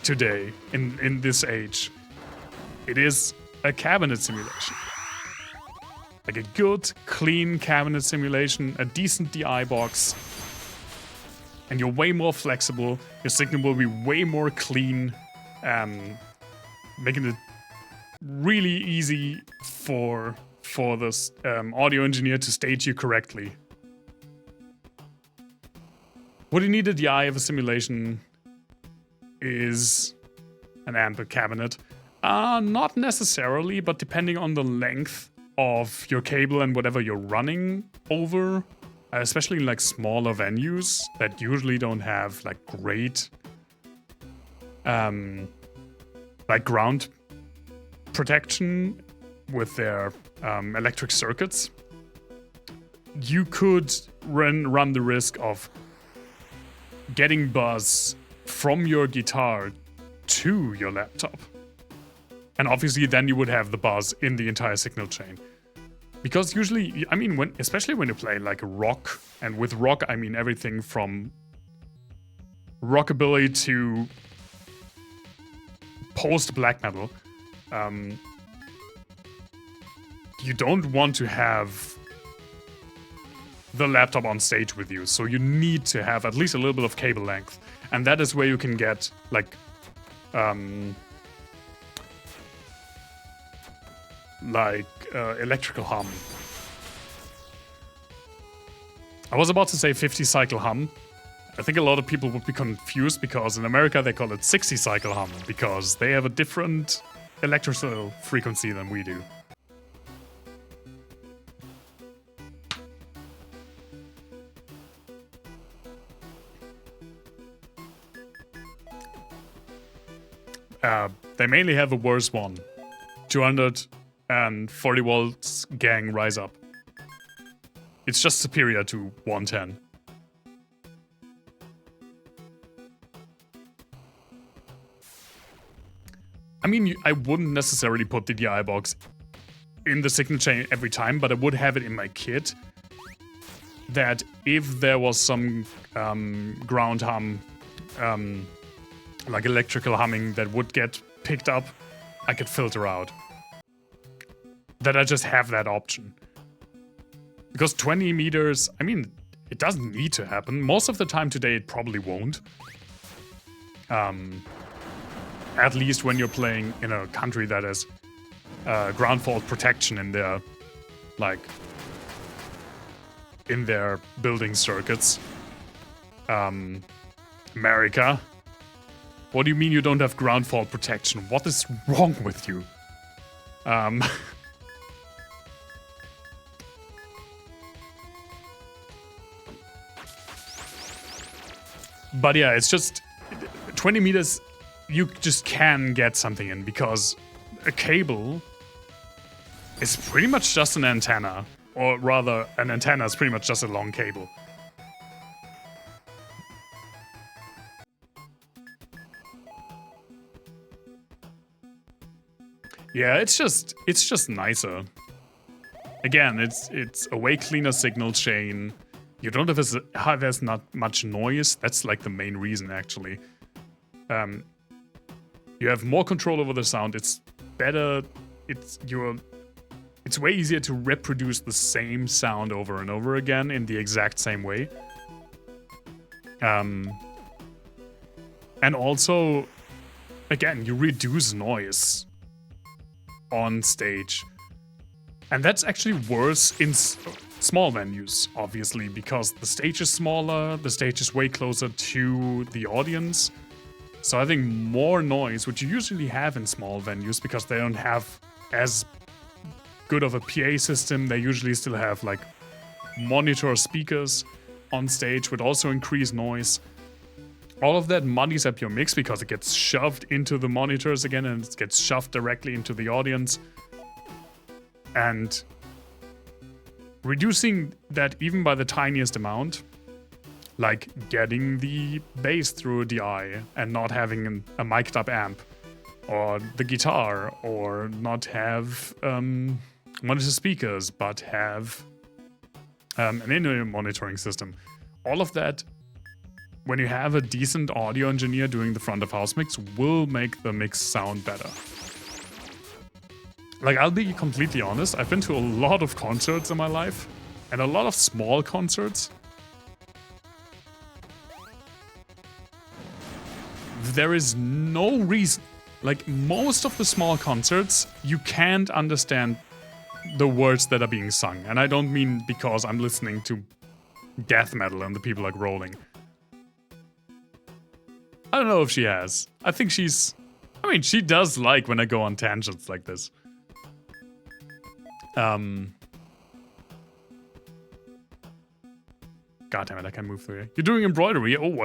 today in this age. It is a cabinet simulation. Like a good, clean cabinet simulation, a decent DI box, and you're way more flexible, your signal will be way more clean, making it really easy for this audio engineer to stage you correctly. What you need at the eye of a simulation is an amp cabinet. Not necessarily, but depending on the length of your cable and whatever you're running over, especially in like smaller venues that usually don't have like great like ground protection with their electric circuits, you could run the risk of getting buzz from your guitar to your laptop. And obviously then you would have the buzz in the entire signal chain. Because usually, I mean, especially when you play like rock, and with rock I mean everything from rockabilly to post-black metal, you don't want to have the laptop on stage with you, so you need to have at least a little bit of cable length. And that is where you can get, like, electrical hum. I was about to say 50 cycle hum. I think a lot of people would be confused because in America they call it 60 cycle hum because they have a different electrical frequency than we do. They mainly have a worse one. 240 volts gang rise up. It's just superior to 110. I mean, I wouldn't necessarily put the DI box in the signal chain every time, but I would have it in my kit that if there was some ground hum, like electrical humming that would get picked up, I could filter out. That I just have that option. Because 20 meters, I mean, it doesn't need to happen. Most of the time today it probably won't. At least when you're playing in a country that has ground fault protection in their, like, in their building circuits. America. What do you mean you don't have ground fault protection? What is wrong with you? But yeah, it's just 20 meters, you just can get something in because a cable is pretty much just an antenna. Or rather, an antenna is pretty much just a long cable. Yeah, it's just nicer. Again, it's a way cleaner signal chain. You don't have as not much noise. That's like the main reason, actually. You have more control over the sound. It's better. It's way easier to reproduce the same sound over and over again in the exact same way. And also, again, you reduce noise on stage. And that's actually worse in small venues, obviously, because the stage is smaller, the stage is way closer to the audience. So I think more noise, which you usually have in small venues because they don't have as good of a PA system, they usually still have like monitor speakers on stage, would also increase noise. All of that muddies up your mix because it gets shoved into the monitors again and it gets shoved directly into the audience. And reducing that even by the tiniest amount, like getting the bass through a DI and not having a mic'd up amp, or the guitar, or not have monitor speakers, but have an in-ear monitoring system. All of that, when you have a decent audio engineer doing the front of house mix, will make the mix sound better. Like, I'll be completely honest, I've been to a lot of concerts in my life, and a lot of small concerts. There is no reason, like most of the small concerts, you can't understand the words that are being sung. And I don't mean because I'm listening to death metal and the people like rolling. I don't know if she has. I think she does like when I go on tangents like this. God damn it, I can't move through here. You're doing embroidery? Oh,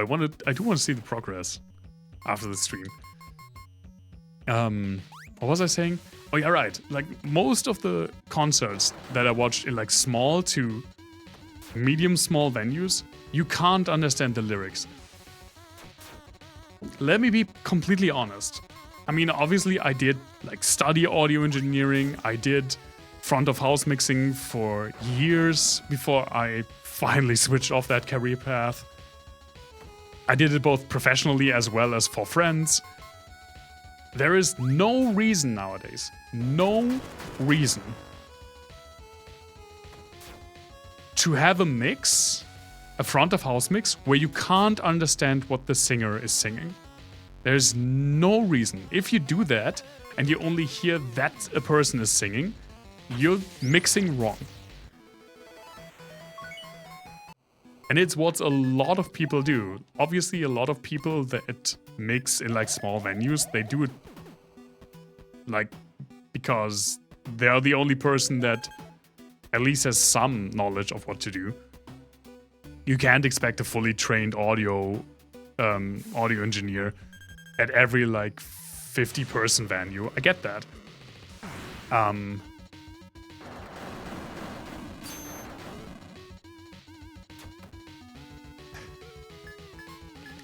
I do want to see the progress after the stream. What was I saying? Oh yeah, right. Like most of the concerts that I watched in like small to medium small venues, you can't understand the lyrics. Let me be completely honest. I mean, obviously I did like study audio engineering. I did front of house mixing for years before I finally switched off that career path. I did it both professionally as well as for friends. There is no reason nowadays, no reason to have a mix, a front of house mix, where you can't understand what the singer is singing. There's no reason. If you do that and you only hear that a person is singing, you're mixing wrong. And it's what a lot of people do. Obviously, a lot of people that mix in like small venues, they do it like because they're the only person that at least has some knowledge of what to do. You can't expect a fully trained audio engineer at every like 50-person venue. I get that.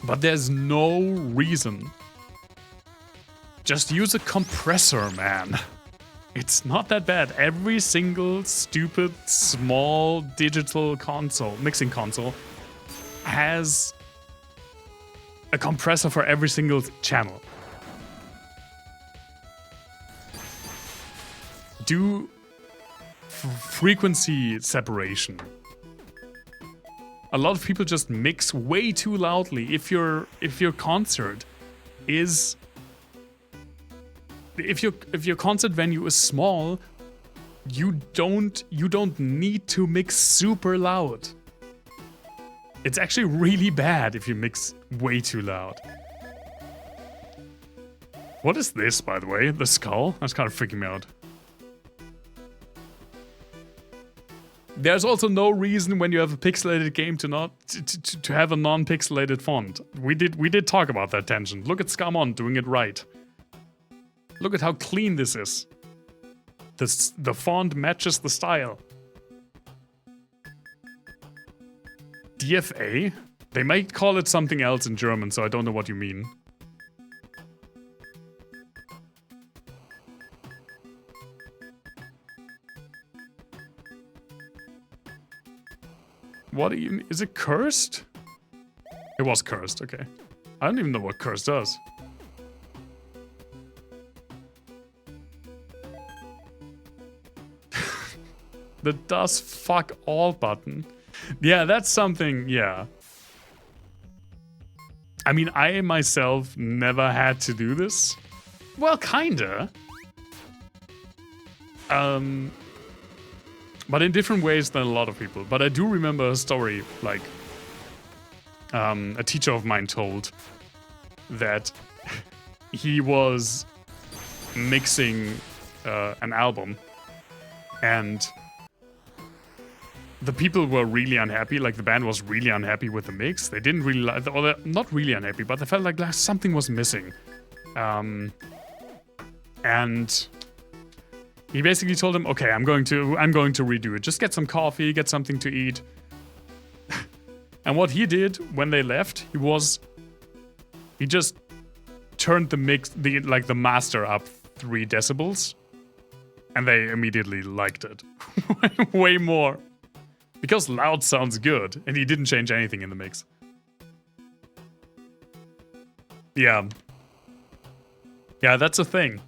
But there's no reason. Just use a compressor, man. It's not that bad. Every single stupid, small digital console, mixing console, has a compressor for every single channel. Do frequency separation. A lot of people just mix way too loudly. If your concert is, if your concert venue is small, you don't need to mix super loud. It's actually really bad if you mix way too loud. What is this, by the way? The skull? That's kind of freaking me out. There's also no reason when you have a pixelated game to have a non-pixelated font. We did talk about that tension. Look at Scarmonde doing it right. Look at how clean this is. The font matches the style. DFA? They might call it something else in German, so I don't know what you mean. What do you... Is it cursed? It was cursed, okay. I don't even know what curse does. The does fuck all button. Yeah, that's something, yeah. I mean, I myself never had to do this. Well, kinda. But in different ways than a lot of people. But I do remember a story, like, a teacher of mine told that he was mixing an album, and the people were really unhappy. Like, the band was really unhappy with the mix. They didn't really like, or they're not really unhappy, but they felt like something was missing. And he basically told them, okay, I'm going to redo it. Just get some coffee, get something to eat. And what he did when they left, he just turned the mix, the master up 3 decibels, and they immediately liked it. Way more. Because loud sounds good, and he didn't change anything in the mix. Yeah. Yeah, that's a thing.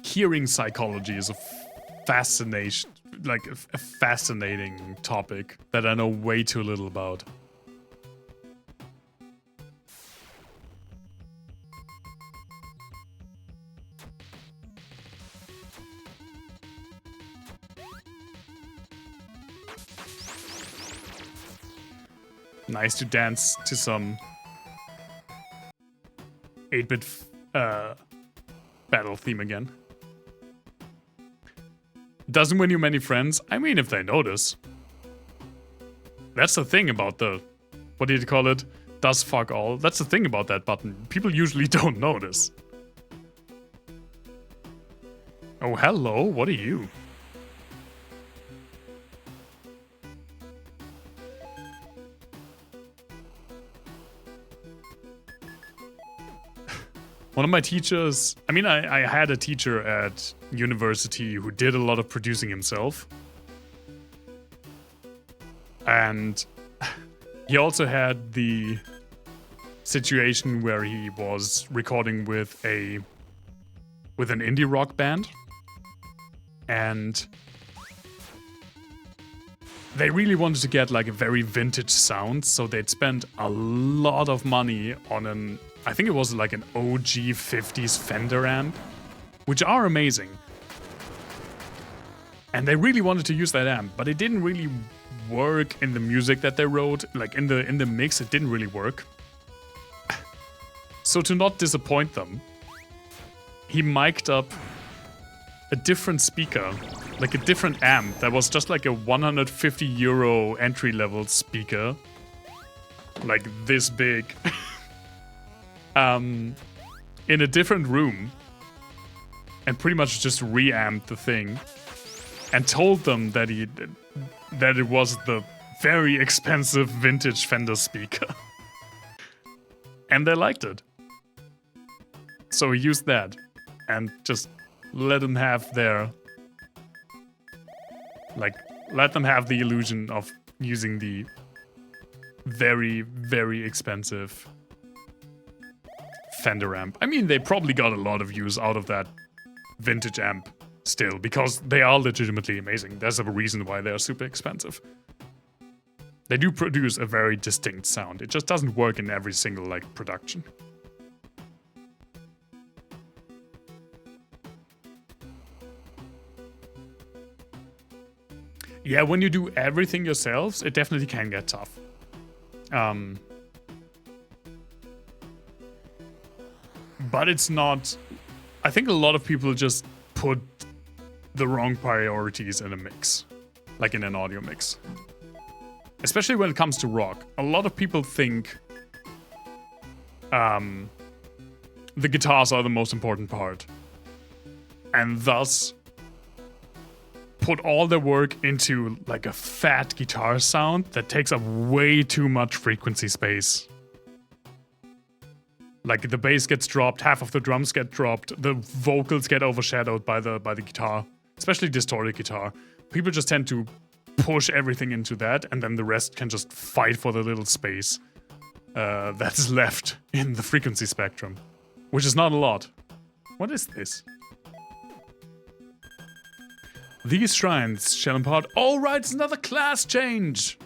Hearing psychology is a fascination, like a fascinating topic that I know way too little about. Nice to dance to some 8-bit battle theme again. Doesn't win you many friends. I mean, if they notice. That's the thing about the... What do you call it? Does fuck all. That's the thing about that button. People usually don't notice. Oh, hello. What are you? One of my teachers, I mean, I had a teacher at university who did a lot of producing himself. And he also had the situation where he was recording with an indie rock band. And they really wanted to get like a very vintage sound, so they'd spent a lot of money on I think it was like an OG 50s Fender amp, which are amazing. And they really wanted to use that amp, but it didn't really work in the music that they wrote. Like in the mix, it didn't really work. So to not disappoint them, he mic'd up a different speaker, like a different amp that was just like a 150 euro entry-level speaker. Like this big. In a different room, and pretty much just reamped the thing, and told them that it was the very expensive vintage Fender speaker, and they liked it. So he used that, and just let them have let them have the illusion of using the very, very expensive Fender amp. I mean, they probably got a lot of use out of that vintage amp still, because they are legitimately amazing. There's a reason why they're super expensive. They do produce a very distinct sound. It just doesn't work in every single, like, production. Yeah, when you do everything yourselves, it definitely can get tough. But it's not... I think a lot of people just put the wrong priorities in a mix, like in an audio mix. Especially when it comes to rock. A lot of people think the guitars are the most important part, and thus put all their work into like a fat guitar sound that takes up way too much frequency space. Like the bass gets dropped, half of the drums get dropped, the vocals get overshadowed by the guitar, especially distorted guitar. People just tend to push everything into that, and then the rest can just fight for the little space that's left in the frequency spectrum, which is not a lot. What is this? These shrines shall impart. Oh, right, it's another class change.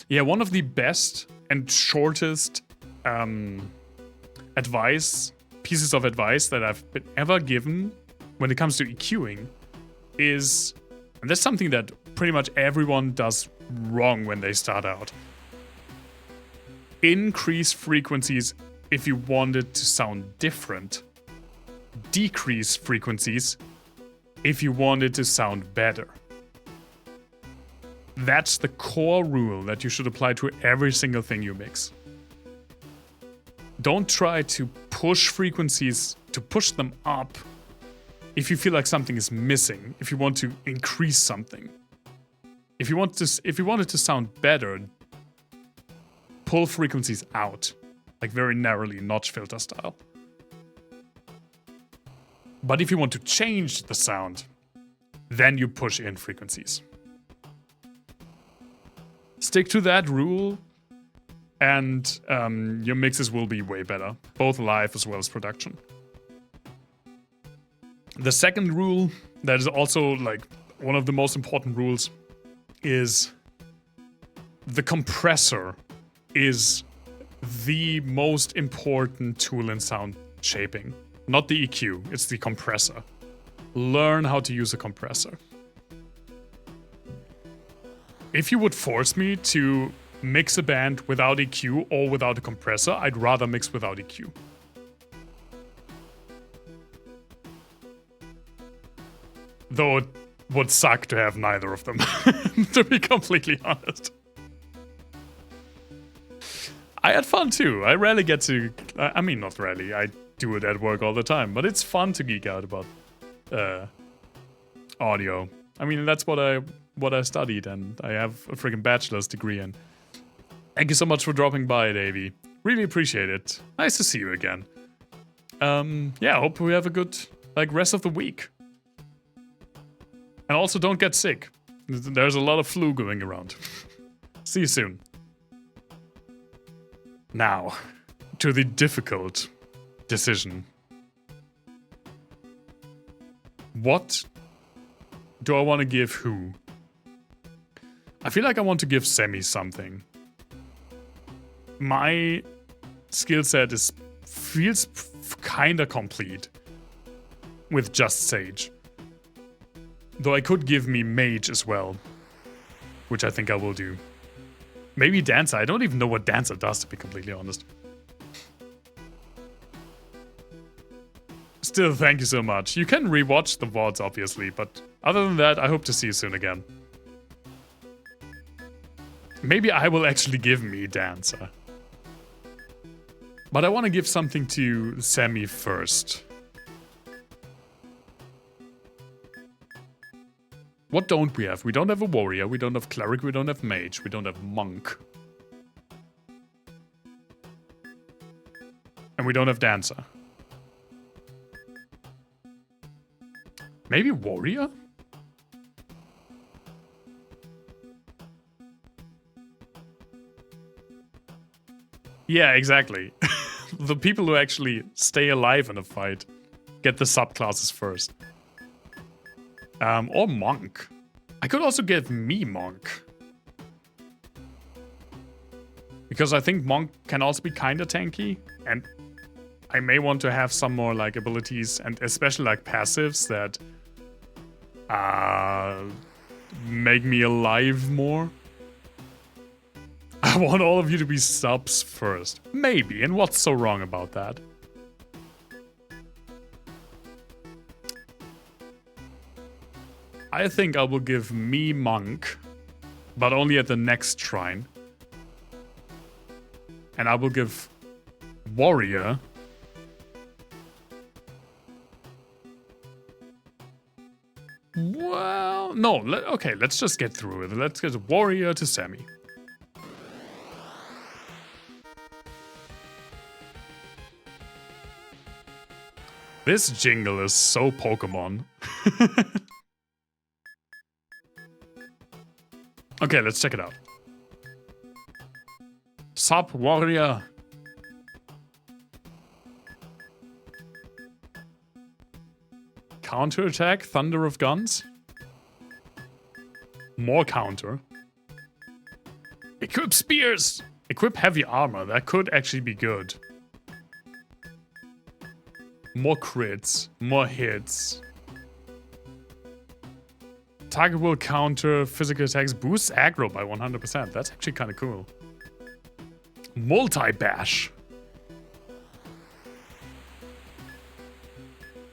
Yeah, one of the best and shortest pieces of advice that I've been ever given when it comes to EQing is, and that's something that pretty much everyone does wrong when they start out. Increase frequencies if you want it to sound different. Decrease frequencies if you want it to sound better. That's the core rule that you should apply to every single thing you mix. Don't try to push frequencies, to push them up if you feel like something is missing, if you want to increase something. If you want it to sound better, pull frequencies out, like very narrowly, notch filter style. But if you want to change the sound, then you push in frequencies. Stick to that rule, and your mixes will be way better, both live as well as production. The second rule, that is also like one of the most important rules, is the compressor is the most important tool in sound shaping. Not the EQ, it's the compressor. Learn how to use a compressor. If you would force me to mix a band without EQ or without a compressor, I'd rather mix without EQ. Though it would suck to have neither of them, to be completely honest. I had fun too. I rarely get to... I mean, not rarely. I do it at work all the time. But it's fun to geek out about audio. I mean, that's what I studied, and I have a freaking bachelor's degree in. Thank you so much for dropping by, Davey. Really appreciate it. Nice to see you again. Yeah, I hope we have a good rest of the week. And also don't get sick. There's a lot of flu going around. See you soon. Now, to the difficult decision. What do I want to give who? I feel like I want to give Semi something. My skill set feels kinda complete with just Sage. Though I could give me Mage as well, which I think I will do. Maybe Dancer. I don't even know what Dancer does, to be completely honest. Still, thank you so much. You can rewatch the VODs, obviously, but other than that, I hope to see you soon again. Maybe I will actually give me Dancer. But I want to give something to Semi first. What don't we have? We don't have a warrior, we don't have cleric, we don't have mage, we don't have monk. And we don't have dancer. Maybe warrior? Yeah, exactly. The people who actually stay alive in a fight get the subclasses first. Or monk. I could also give me monk. Because I think monk can also be kinda tanky, and I may want to have some more abilities, and especially passives that make me alive more. I want all of you to be subs first. Maybe, and what's so wrong about that? I think I will give me Monk, but only at the next shrine. And I will give Warrior. Well, no. Okay, let's just get through it. Let's get Warrior to Sammy. This jingle is so Pokemon. Okay, let's check it out. Sup, Warrior. Counter-attack, Thunder of Guns. More counter. Equip spears. Equip heavy armor. That could actually be good. More crits. More hits. Target will counter physical attacks. Boosts aggro by 100%. That's actually kind of cool. Multi-bash.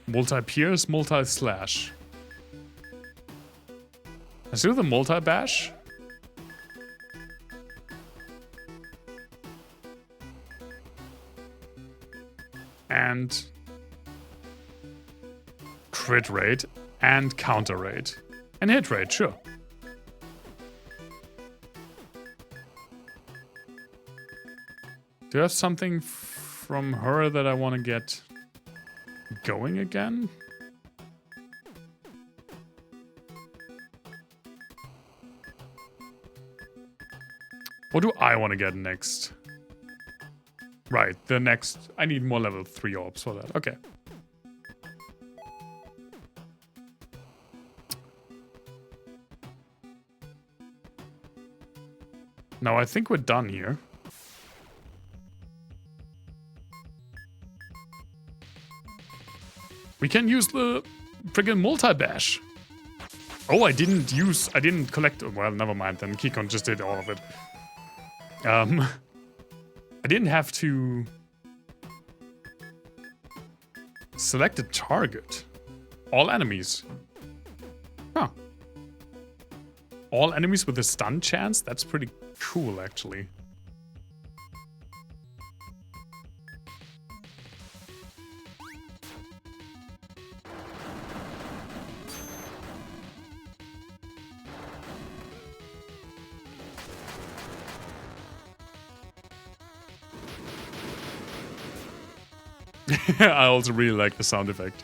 Multi-pierce, multi-slash. Let's do the multi-bash. And crit rate and counter rate. And hit rate, sure. Do you have something from her that I want to get going again? What do I want to get next? Right, the next... I need more level 3 orbs for that. Okay. Now I think we're done here. We can use the friggin' multi-bash. Oh, I didn't collect... Well, never mind then. Keycon just did all of it. I didn't have to select a target. All enemies. Huh. All enemies with a stun chance? That's pretty cool, actually. I also really like the sound effect.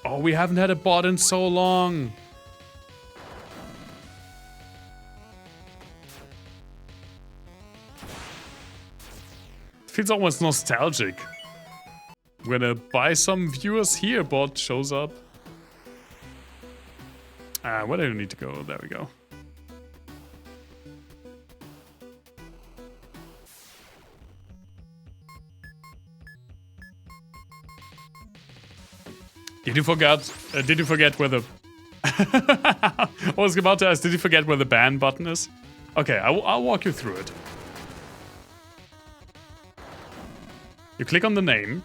Oh, we haven't had a bot in so long. Feels almost nostalgic. We're gonna buy some viewers here, bot shows up. Where do I need to go? There we go. Did you forget where the... I was about to ask, did you forget where the ban button is? Okay, I'll walk you through it. You click on the name.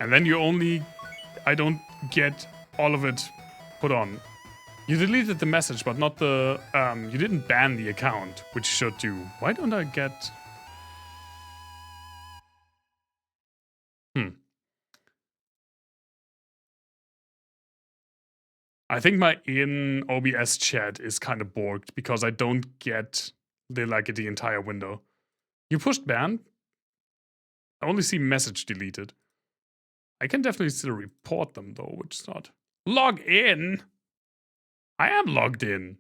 And then you only... I don't get all of it put on. You deleted the message, but not the... you didn't ban the account, which should do. Why don't I get... I think my in OBS chat is kind of borked because I don't get the entire window. You pushed ban? I only see message deleted. I can definitely still report them though, which is not. Log in? I am logged in.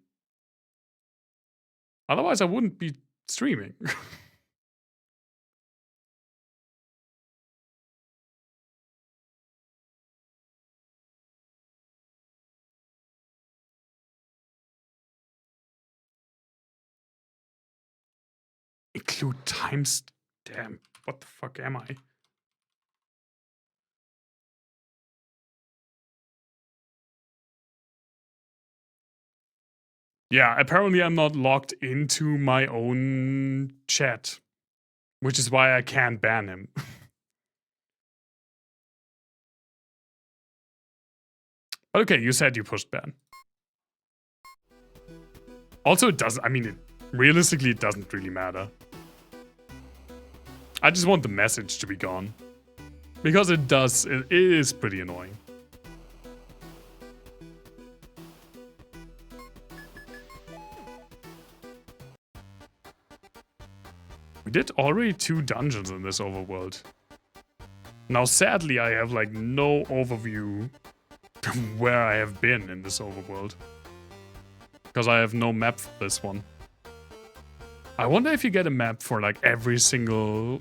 Otherwise I wouldn't be streaming. Include timestamp. What the fuck am I? Yeah, apparently I'm not logged into my own chat, which is why I can't ban him. Okay, you said you pushed ban. Also, it doesn't, I mean, realistically, it doesn't really matter. I just want the message to be gone. Because it is pretty annoying. We did already 2 dungeons in this overworld. Now, sadly, I have like no overview of where I have been in this overworld. Because I have no map for this one. I wonder if you get a map for like every single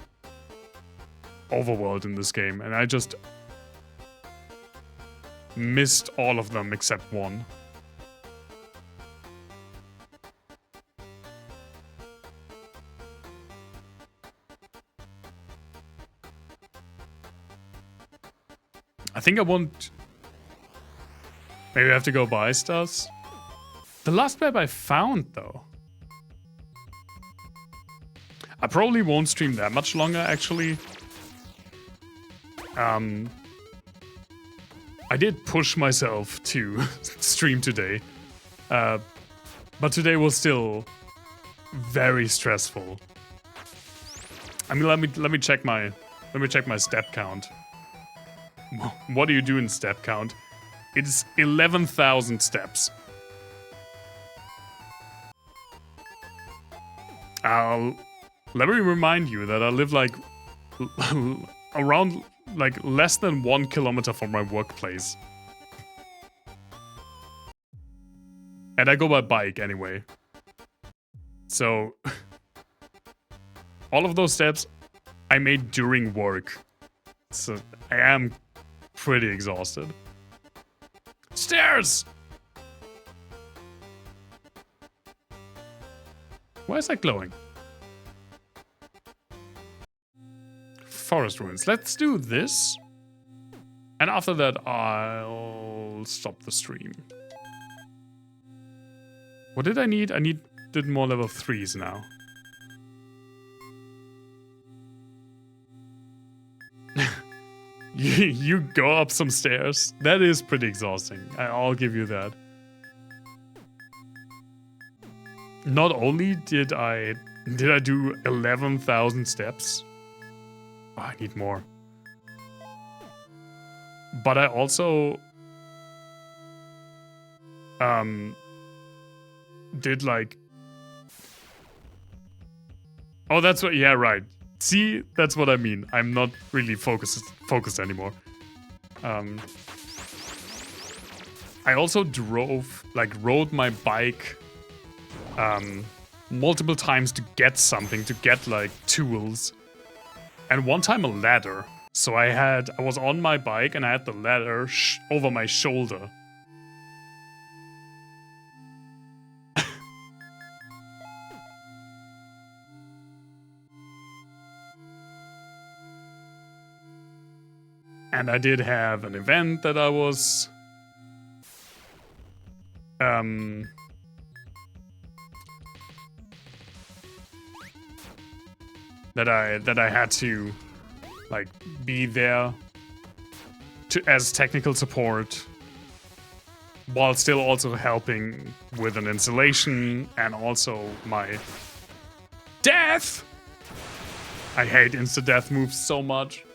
overworld in this game, and I just missed all of them except one. I think I want... Maybe I have to go buy stuff. The last map I found, though. I probably won't stream that much longer, actually. I did push myself to stream today. But today was still very stressful. I mean, let me check my step count. What do you do in step count? It's 11,000 steps. Let me remind you that I live like around like less than 1 kilometer from my workplace. And I go by bike anyway. So all of those steps I made during work. So I am pretty exhausted. Stairs! Why is that glowing? Forest ruins. Let's do this. And after that, I'll stop the stream. What did I need? I needed more level 3s now. You go up some stairs. That is pretty exhausting. I'll give you that. Not only did I do 11,000 steps. Oh, I need more. But I also did like... Oh, that's what... Yeah, right. See, that's what I mean. I'm not really focused anymore. I also rode my bike multiple times to get something, to get like tools. And one time a ladder. So I was on my bike and I had the ladder over my shoulder. And I did have an event that I was that I had to like be there as technical support while still also helping with an installation and also my death. I hate insta-death moves so much.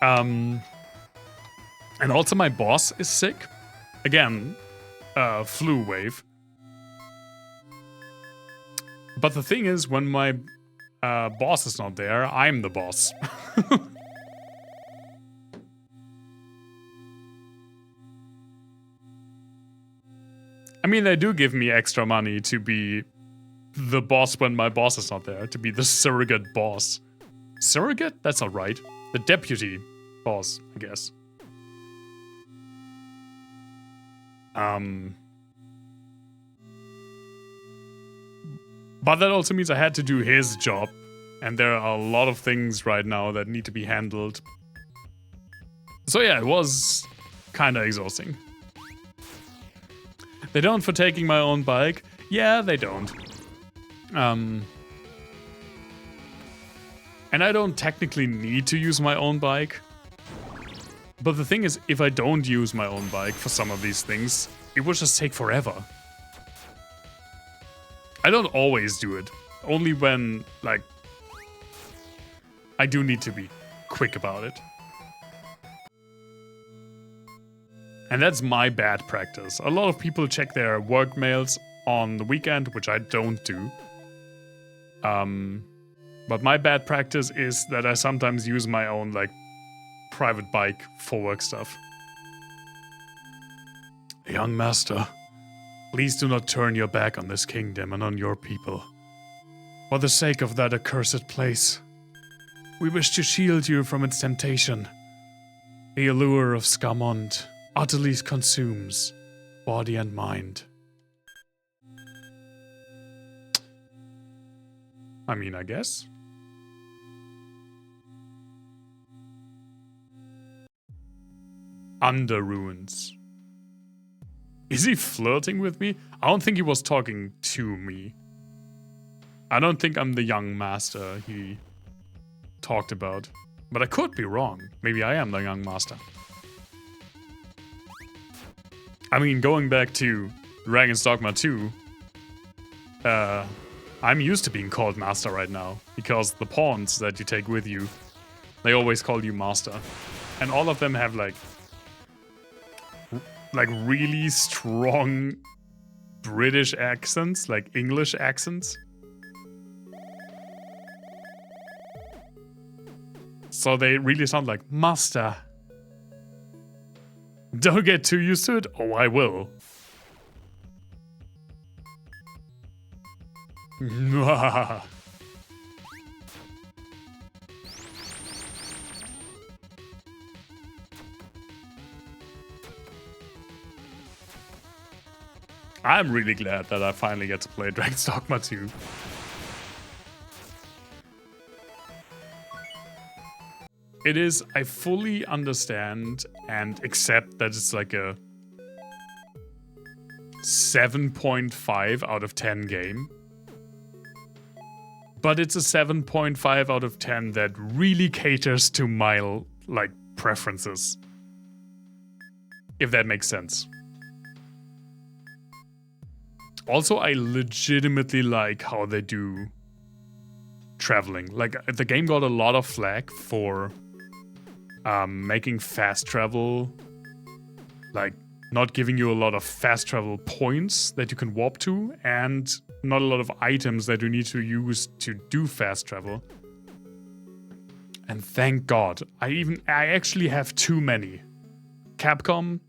And also my boss is sick. Again, flu wave. But the thing is, when my boss is not there, I'm the boss. I mean, they do give me extra money to be the boss when my boss is not there, to be the surrogate boss. Surrogate? That's not right. The deputy boss, I guess. But that also means I had to do his job. And there are a lot of things right now that need to be handled. So yeah, it was kind of exhausting. They don't for taking my own bike. Yeah, they don't. And I don't technically need to use my own bike. But the thing is, if I don't use my own bike for some of these things, it will just take forever. I don't always do it. Only when, like, I do need to be quick about it. And that's my bad practice. A lot of people check their work mails on the weekend, which I don't do. But my bad practice is that I sometimes use my own, like, private bike for work stuff. Young master, please do not turn your back on this kingdom and on your people. For the sake of that accursed place, we wish to shield you from its temptation. The allure of Scarmonde utterly consumes body and mind. I mean, I guess. Under ruins. Is he flirting with me? I don't think he was talking to me. I don't think I'm the young master he talked about. But I could be wrong. Maybe I am the young master. I mean, going back to Dragon's Dogma 2, I'm used to being called master right now. Because the pawns that you take with you, they always call you master. And all of them have like really strong British accents, like English accents. So they really sound like master. Don't get too used to it. Oh, I will. I'm really glad that I finally get to play Dragon's Dogma 2. It is, I fully understand and accept that it's like a 7.5 out of 10 game. But it's a 7.5 out of 10 that really caters to my, like, preferences. If that makes sense. Also, I legitimately like how they do traveling. Like, the game got a lot of flack for making fast travel, like, not giving you a lot of fast travel points that you can warp to, and not a lot of items that you need to use to do fast travel. And thank God, I actually have too many. Capcom,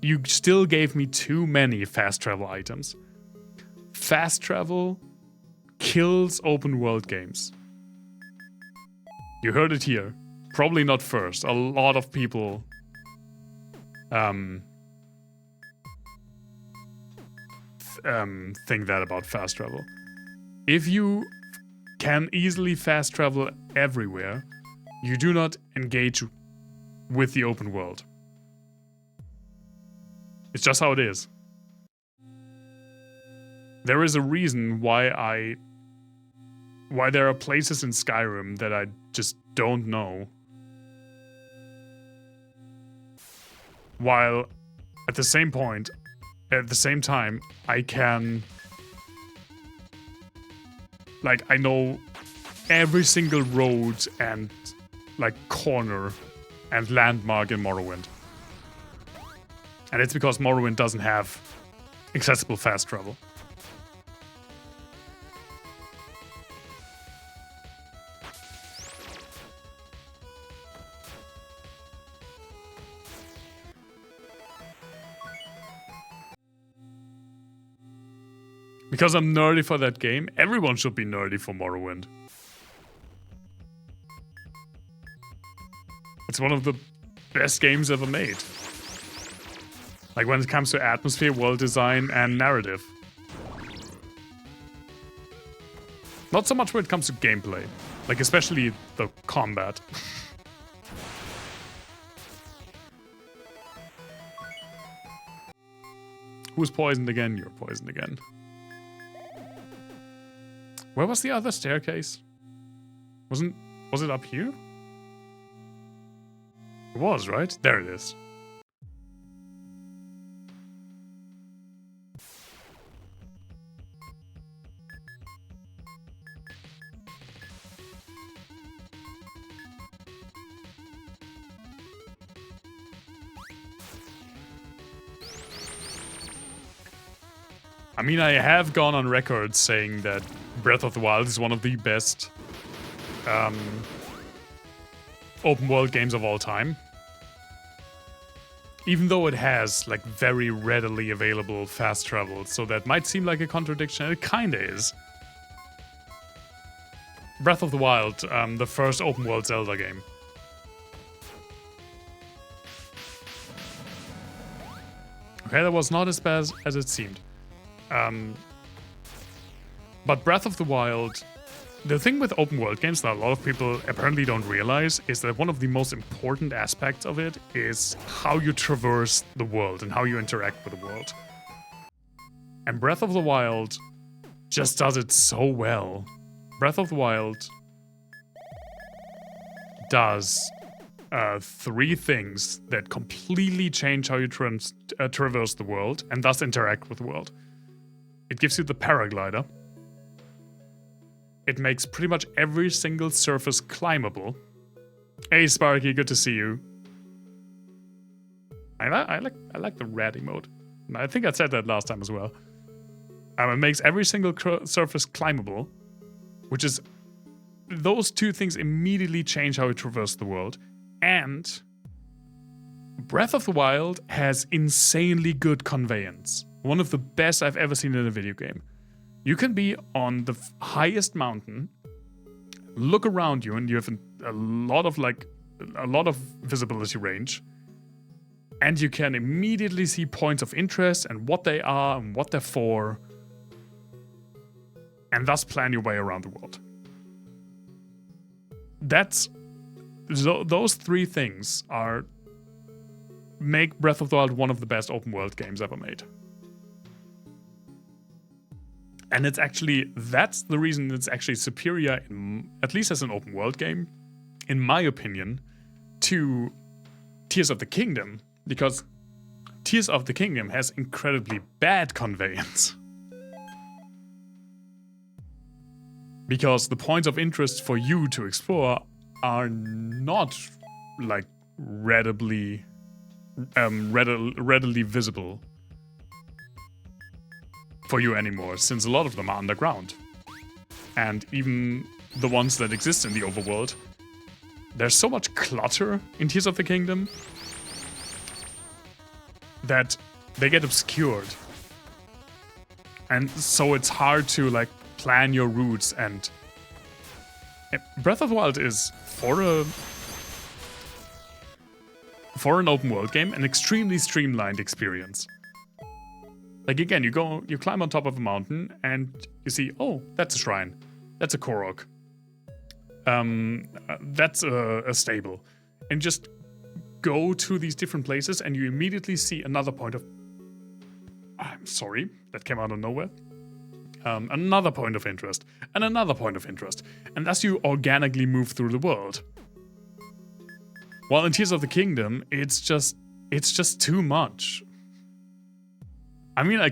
you still gave me too many fast travel items. Fast travel kills open world games. You heard it here. Probably not first. A lot of people think that about fast travel. If you can easily fast travel everywhere, you do not engage with the open world. It's just how it is. There is a reason why there are places in Skyrim that I just don't know. While at the same time, I can, like, I know every single road and, like, corner and landmark in Morrowind. And it's because Morrowind doesn't have accessible fast travel. Because I'm nerdy for that game, everyone should be nerdy for Morrowind. It's one of the best games ever made. Like when it comes to atmosphere, world design, and narrative. Not so much when it comes to gameplay. Like especially the combat. Who's poisoned again? You're poisoned again. Where was the other staircase? Was it up here? It was, right? There it is. I mean, I have gone on record saying that Breath of the Wild is one of the best open world games of all time. Even though it has like very readily available fast travel, so that might seem like a contradiction, and it kinda is. Breath of the Wild, the first open world Zelda game. Okay, that was not as bad as it seemed. But Breath of the Wild, the thing with open world games that a lot of people apparently don't realize is that one of the most important aspects of it is how you traverse the world and how you interact with the world. And Breath of the Wild just does it so well. Breath of the Wild does 3 things that completely change how you traverse the world and thus interact with the world. It gives you the paraglider. It makes pretty much every single surface climbable. Hey Sparky, good to see you. I like the red emote. I think I said that last time as well. It makes every single surface climbable, which is... Those 2 things immediately change how you traverse the world. And Breath of the Wild has insanely good conveyance. One of the best I've ever seen in a video game. You can be on the highest mountain, look around you, and you have a lot of visibility range, and you can immediately see points of interest and what they are and what they're for, and thus plan your way around the world. Those 3 things make Breath of the Wild one of the best open world games ever made. And that's the reason it's actually superior, at least as an open world game, in my opinion, to Tears of the Kingdom, because Tears of the Kingdom has incredibly bad conveyance. Because the points of interest for you to explore are not like readily visible for you anymore, since a lot of them are underground. And even the ones that exist in the overworld, there's so much clutter in Tears of the Kingdom that they get obscured. And so it's hard to like plan your routes, and Breath of the Wild is for an open world game an extremely streamlined experience. Like again, you climb on top of a mountain and you see, oh, that's a shrine, that's a Korok, that's a stable, and just go to these different places and you immediately see another point of... I'm sorry, that came out of nowhere. Another point of interest, and another point of interest, and thus you organically move through the world. While in Tears of the Kingdom, it's just too much. I mean, I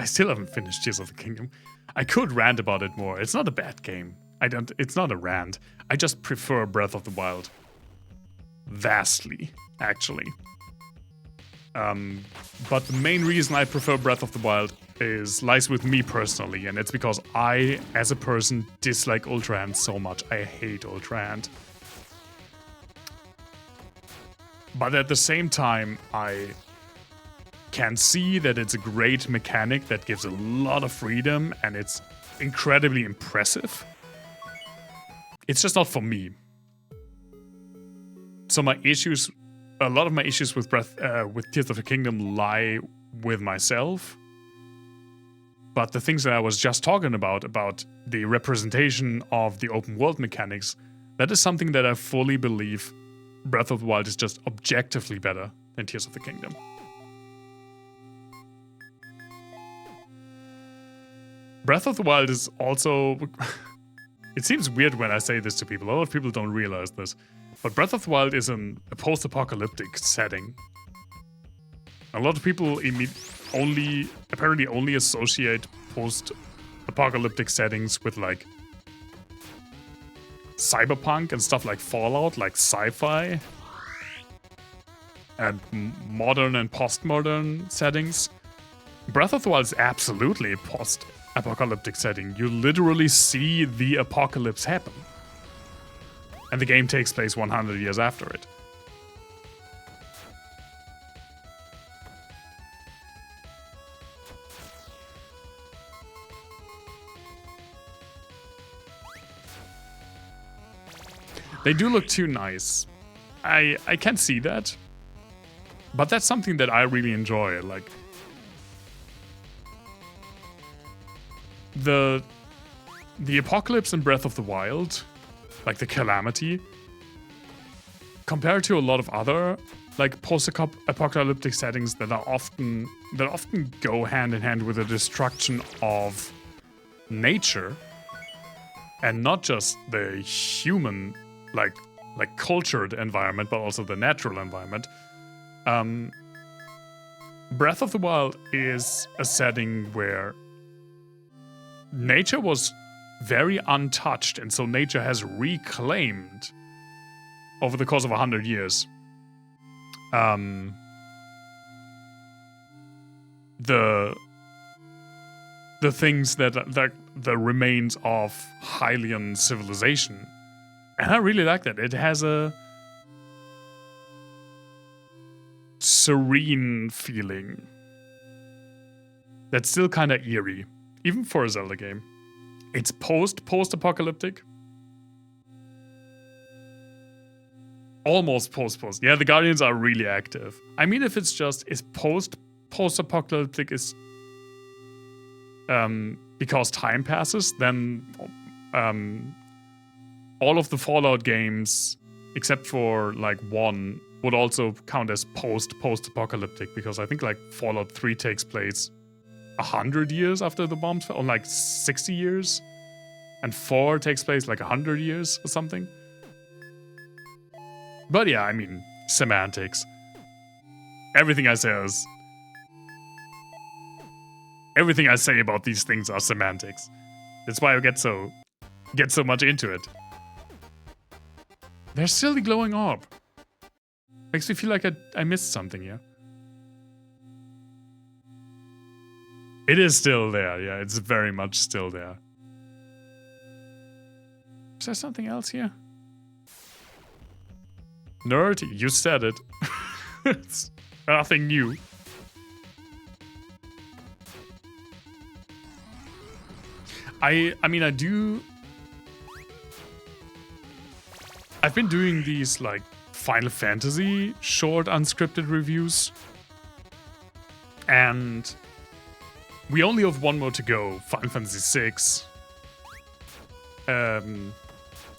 still haven't finished Tears of the Kingdom. I could rant about it more. It's not a bad game. It's not a rant. I just prefer Breath of the Wild. Vastly, actually. But the main reason I prefer Breath of the Wild lies with me personally, and it's because I, as a person, dislike Ultra Hand so much. I hate Ultra Hand. But at the same time, I can see that it's a great mechanic that gives a lot of freedom, and it's incredibly impressive. It's just not for me. So a lot of my issues with Tears of the Kingdom lie with myself. But the things that I was just talking about the representation of the open world mechanics, that is something that I fully believe Breath of the Wild is just objectively better than Tears of the Kingdom. Breath of the Wild is also... It seems weird when I say this to people. A lot of people don't realize this. But Breath of the Wild is a post-apocalyptic setting. A lot of people apparently only associate post-apocalyptic settings with like cyberpunk and stuff like Fallout, like sci-fi and modern and postmodern settings. Breath of the Wild is absolutely a post-apocalyptic setting. You literally see the apocalypse happen. And the game takes place 100 years after it. They do look too nice. I can see that. But that's something that I really enjoy. Like the apocalypse in Breath of the Wild, like the calamity, compared to a lot of other like post-apocalyptic settings that often go hand in hand with the destruction of nature, and not just the human like cultured environment, but also the natural environment. Breath of the Wild is a setting where nature was very untouched, and so nature has reclaimed over the course of 100 years the things that the remains of Hylian civilization. And I really like that. It has a serene feeling that's still kind of eerie, even for a Zelda game. It's post-apocalyptic. Almost post. Yeah, the Guardians are really active. I mean, if it's post-apocalyptic is because time passes, then all of the Fallout games, except for like one, would also count as post-apocalyptic, because I think like Fallout 3 takes place 100 years after the bombs fell, or like 60 years, and 4 takes place like 100 years or something. But yeah, I mean, semantics. Everything I say about these things are semantics. That's why I get so much into it. There's still the glowing orb. Makes me feel like I missed something here. It is still there, yeah, it's very much still there. Is there something else here? Nerd, you said it. It's nothing new. I mean, I've been doing these, like, Final Fantasy short unscripted reviews. And we only have one more to go, Final Fantasy VI.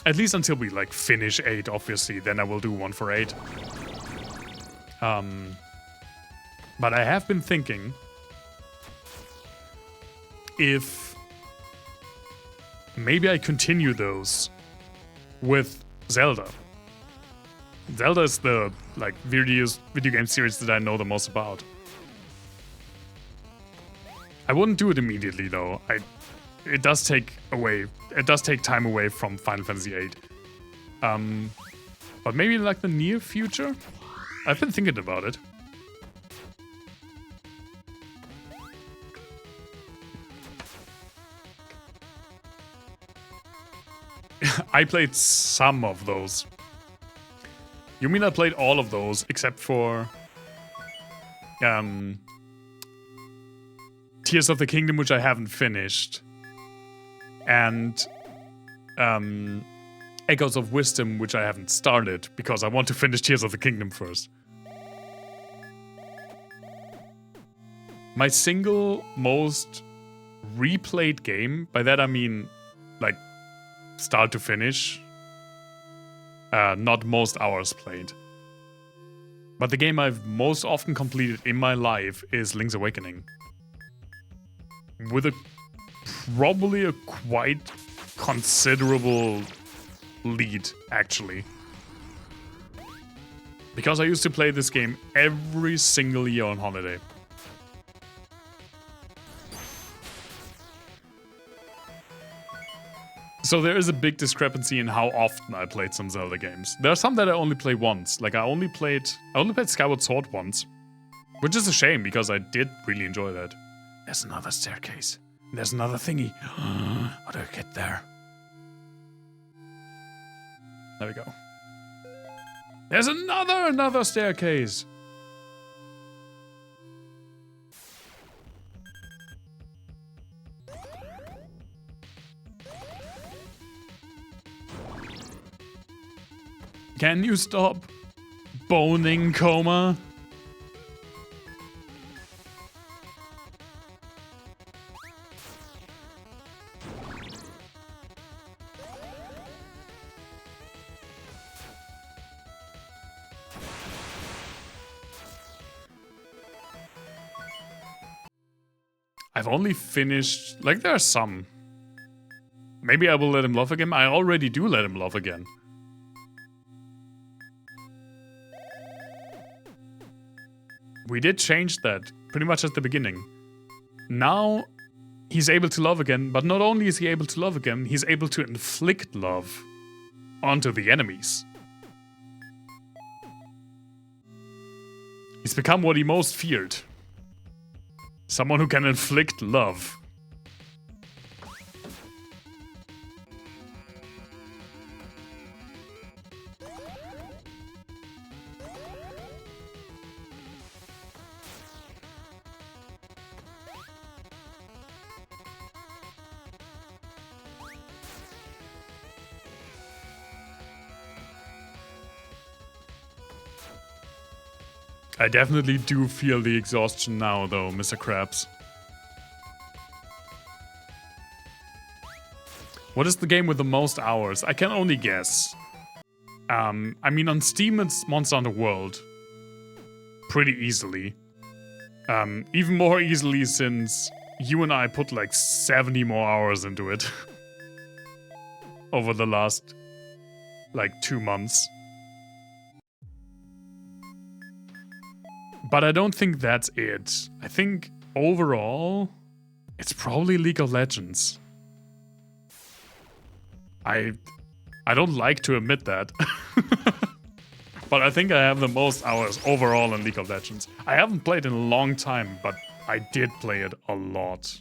At least until we, like, finish 8, obviously. Then I will do one for 8. But I have been thinking if maybe I continue those with Zelda. Zelda is the like video game series that I know the most about. I wouldn't do it immediately though. It does take time away from Final Fantasy VIII. But maybe in like the near future? I've been thinking about it. I played some of those. You mean I played all of those except for Tears of the Kingdom, which I haven't finished, and Echoes of Wisdom, which I haven't started because I want to finish Tears of the Kingdom first. My single most replayed game, by that I mean like start to finish, not most hours played, but the game I've most often completed in my life is Link's Awakening. With a probably a quite considerable lead, actually. Because I used to play this game every single year on holiday. So there is a big discrepancy in how often I played some Zelda games. There are some that I only play once. Like I only played Skyward Sword once. Which is a shame, because I did really enjoy that. There's another staircase. There's another thingy. How do I get there? There we go. There's another staircase. Can you stop boning, Coma? I've only finished... Like, there are some. Maybe I will let him love again. I already do let him love again. We did change that pretty much at the beginning. Now, he's able to love again, but not only is he able to love again, he's able to inflict love onto the enemies. He's become what he most feared. Someone who can inflict love. I definitely do feel the exhaustion now, though, Mr. Krabs. What is the game with the most hours? I can only guess. I mean, on Steam it's Monster Hunter World. Pretty easily. Even more easily since you and I put like 70 more hours into it. Over the last, like, 2 months. But I don't think that's it. I think overall, it's probably League of Legends. I don't like to admit that. But I think I have the most hours overall in League of Legends. I haven't played in a long time, but I did play it a lot.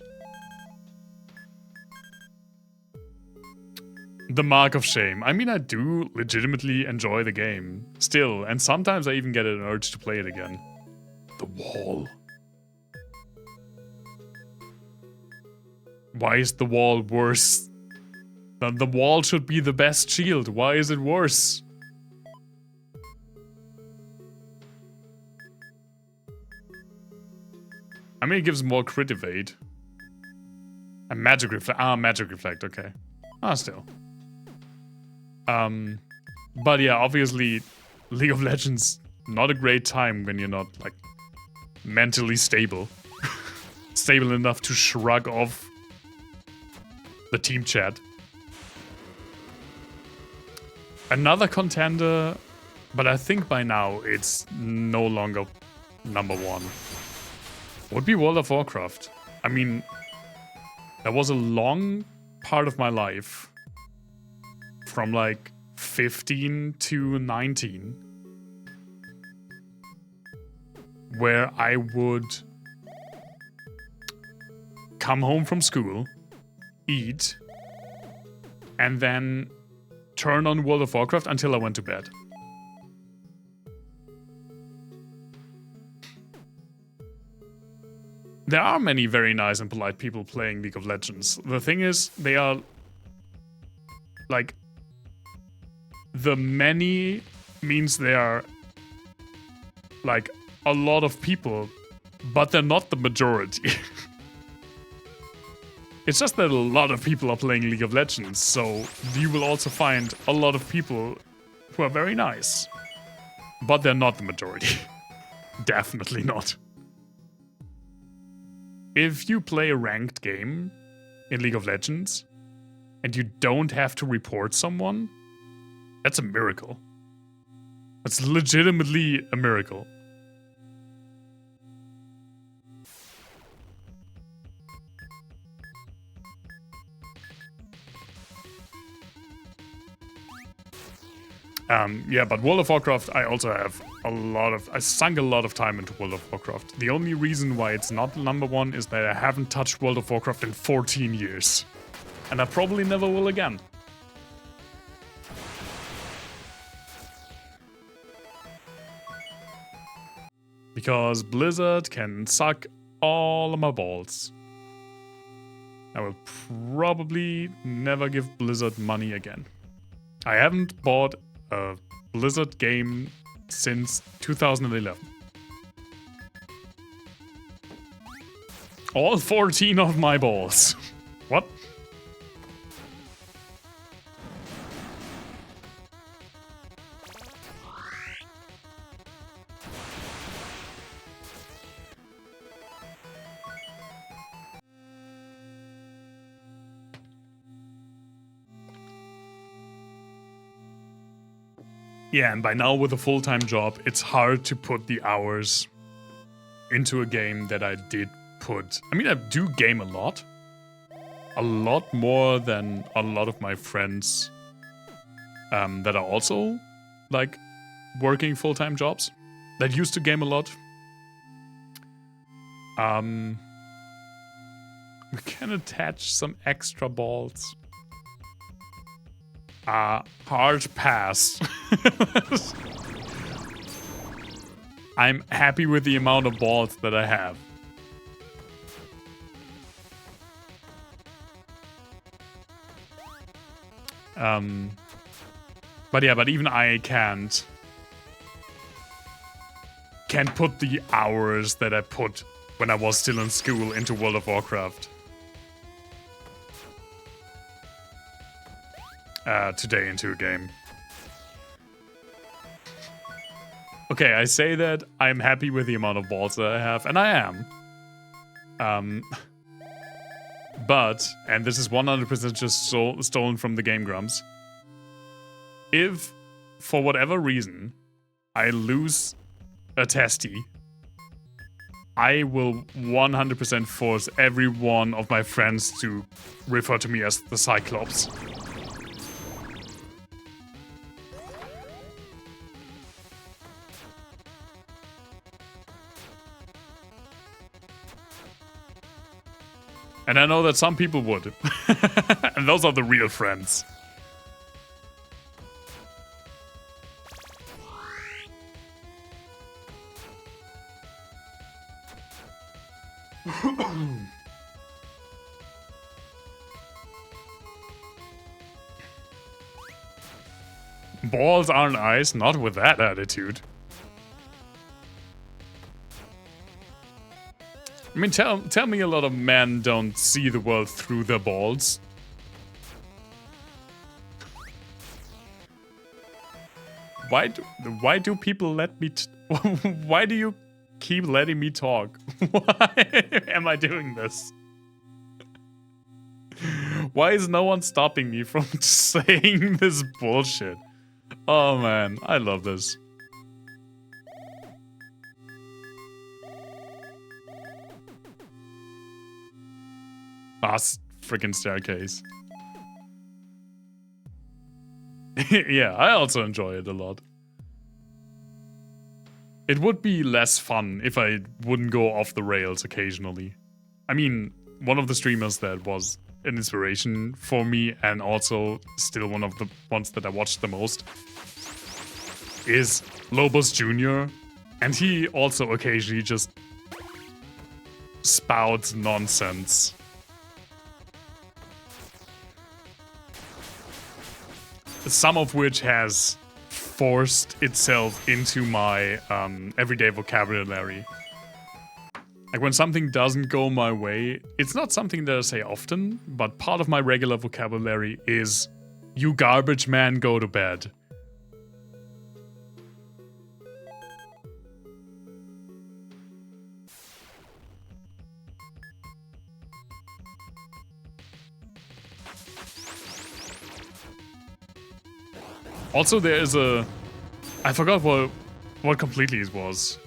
The mark of shame. I mean, I do legitimately enjoy the game. Still, and sometimes I even get an urge to play it again. The wall. Why is the wall worse? The wall should be the best shield. Why is it worse? I mean, it gives more crit evade. And magic reflect. Ah, magic reflect. Okay. Ah, still. But yeah, obviously, League of Legends, not a great time when you're not, like, mentally stable. Stable enough to shrug off the team chat. Another contender, but I think by now it's no longer #1. Would be World of Warcraft. I mean, there was a long part of my life from like 15 to 19 where I would come home from school, eat, and then turn on World of Warcraft until I went to bed. There are many very nice and polite people playing League of Legends. The thing is, they are like, the many means they are like a lot of people, but they're not the majority. It's just that a lot of people are playing League of Legends, so you will also find a lot of people who are very nice. But they're not the majority. Definitely not. If you play a ranked game, in League of Legends and you don't have to report someone, that's a miracle. That's legitimately a miracle. Yeah, but World of Warcraft, I also have I sunk a lot of time into World of Warcraft. The only reason why it's not #1 is that I haven't touched World of Warcraft in 14 years. And I probably never will again. Because Blizzard can suck all of my balls. I will probably never give Blizzard money again. I haven't bought a Blizzard game since 2011. All 14 of my balls. What? Yeah, and by now with a full-time job, it's hard to put the hours into a game that I did put. I mean, I do game a lot more than a lot of my friends that are also like working full-time jobs that used to game a lot. We can attach some extra balls. Hard pass. I'm happy with the amount of balls that I have. But yeah, but even I can't put the hours that I put when I was still in school into World of Warcraft. Today into a game. Okay, I say that I'm happy with the amount of balls that I have, and I am. But, and this is 100% just stolen from the Game Grumps, if, for whatever reason, I lose a testy, I will 100% force every one of my friends to refer to me as the Cyclops. And I know that some people would. And those are the real friends. Balls aren't ice, not with that attitude. I mean, tell me a lot of men don't see the world through their balls. Why do people let me why do you keep letting me talk? Why am I doing this? Why is no one stopping me from saying this bullshit? Oh man, I love this. Freaking staircase. Yeah, I also enjoy it a lot. It would be less fun if I wouldn't go off the rails occasionally. I mean, one of the streamers that was an inspiration for me and also still one of the ones that I watched the most is Lobos Jr. And he also occasionally just spouts nonsense. Some of which has forced itself into my everyday vocabulary. Like when something doesn't go my way, it's not something that I say often, but part of my regular vocabulary is, "You garbage man, go to bed." Also, there is a... I forgot what completely it was.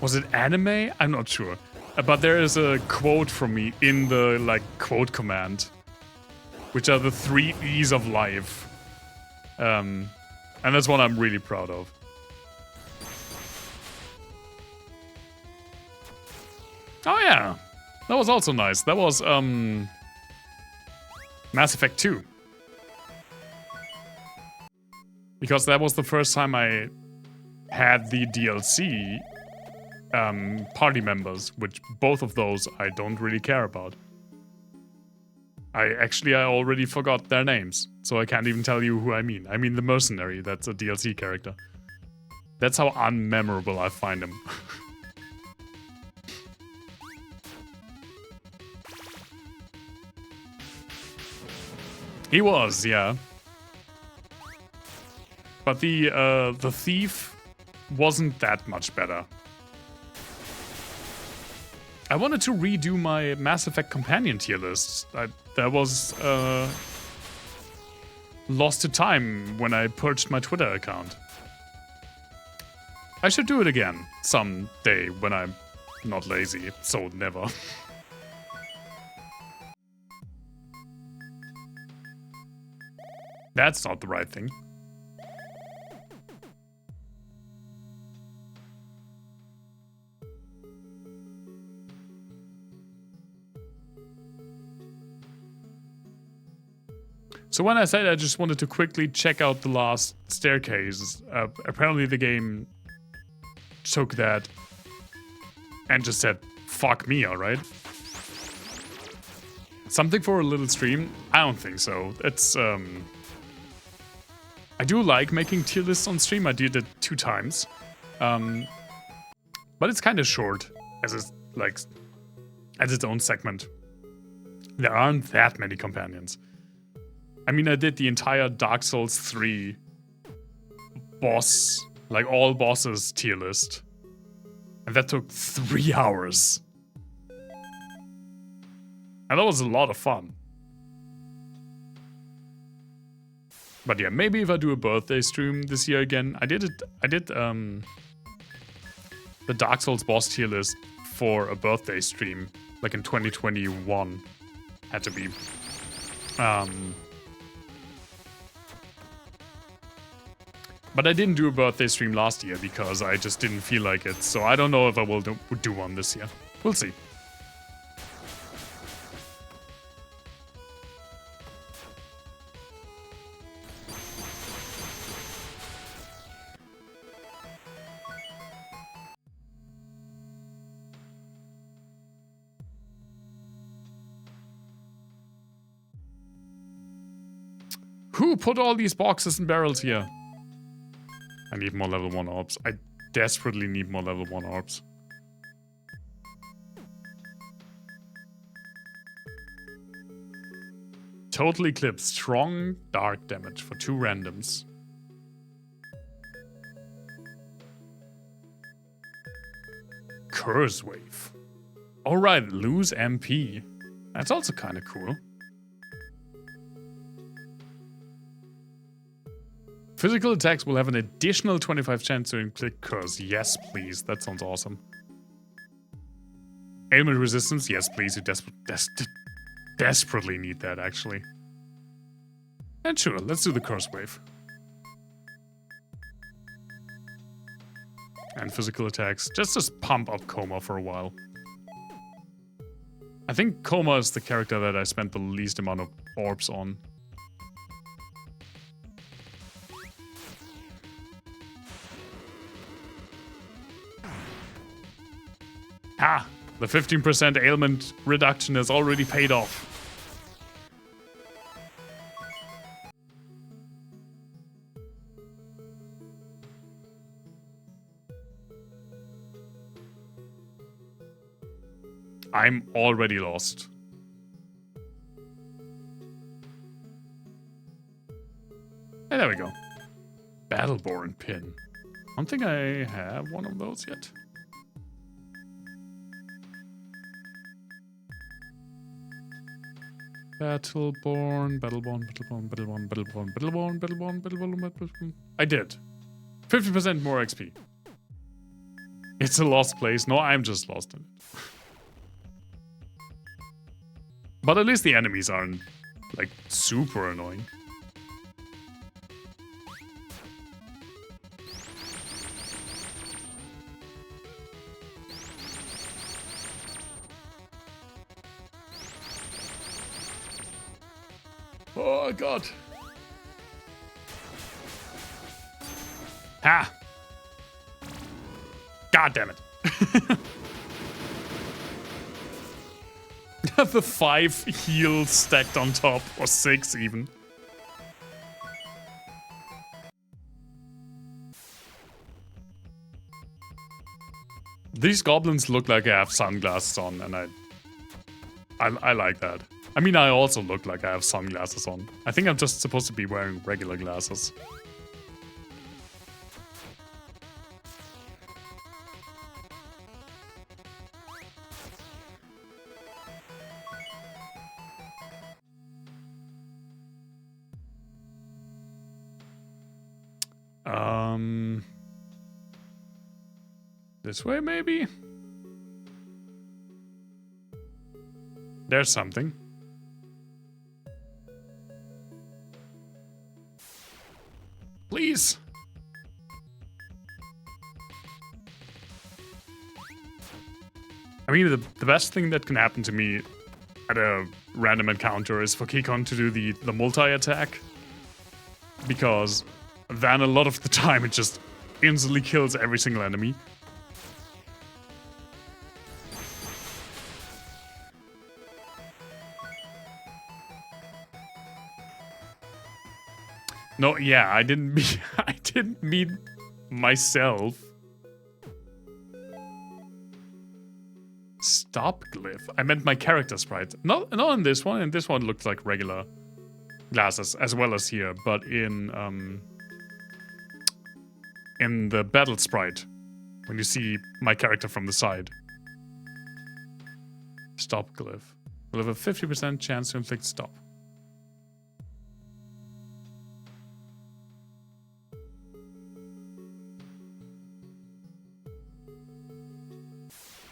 Was it anime? I'm not sure. But there is a quote from me in the, like, quote command. Which are the 3 E's of life. And that's one I'm really proud of. Oh yeah, that was also nice. That was Mass Effect 2. Because that was the first time I had the DLC party members, which both of those I don't really care about. I already forgot their names, so I can't even tell you who I mean. I mean the mercenary, that's a DLC character. That's how unmemorable I find him. He was, yeah. But the thief wasn't that much better. I wanted to redo my Mass Effect companion tier list. That was lost to time when I purged my Twitter account. I should do it again someday when I'm not lazy, so never. That's not the right thing. So when I said I just wanted to quickly check out the last staircase, apparently the game took that and just said, fuck me, alright? Something for a little stream? I don't think so. It's, I do like making tier lists on stream. I did it 2 times. But it's kind of short as it's, like, as its own segment. There aren't that many companions. I mean, I did the entire Dark Souls 3 boss, like all bosses tier list. And that took 3 hours. And that was a lot of fun. But yeah, maybe if I do a birthday stream this year again. I did the Dark Souls boss tier list for a birthday stream, like in 2021. Had to be. But I didn't do a birthday stream last year because I just didn't feel like it. So I don't know if I will do one this year. We'll see. Who put all these boxes and barrels here? I need more level 1 orbs. I desperately need more level 1 orbs. Total Eclipse. Strong dark damage for 2 randoms. Curse Wave. Alright, lose MP. That's also kind of cool. Physical attacks will have an additional 25 chance to inflict curse. Yes, please. That sounds awesome. Ailment resistance. Yes, please. You desperately need that, actually. And sure, let's do the curse wave. And physical attacks. Just pump up Coma for a while. I think Coma is the character that I spent the least amount of orbs on. Ah, the 15% ailment reduction has already paid off. I'm already lost. Hey, there we go. Battleborn pin. I don't think I have one of those yet. Battleborn. I did. 50% more XP. It's a lost place. No, I'm just lost in it. But at least the enemies aren't, like, super annoying. Oh, God. Ha! God damn it. The 5 heals stacked on top, or 6 even. These goblins look like I have sunglasses on, and I like that. I mean, I also look like I have sunglasses on. I think I'm just supposed to be wearing regular glasses. This way, maybe? There's something. Please. I mean, the best thing that can happen to me at a random encounter is for Kikon to do the multi-attack. Because then a lot of the time it just instantly kills every single enemy. No, yeah, I didn't mean myself. Stop glyph. I meant my character sprite. Not in this one. And this one looks like regular glasses as well as here, but in the battle sprite, when you see my character from the side. Stop glyph. We'll have a 50% chance to inflict stop.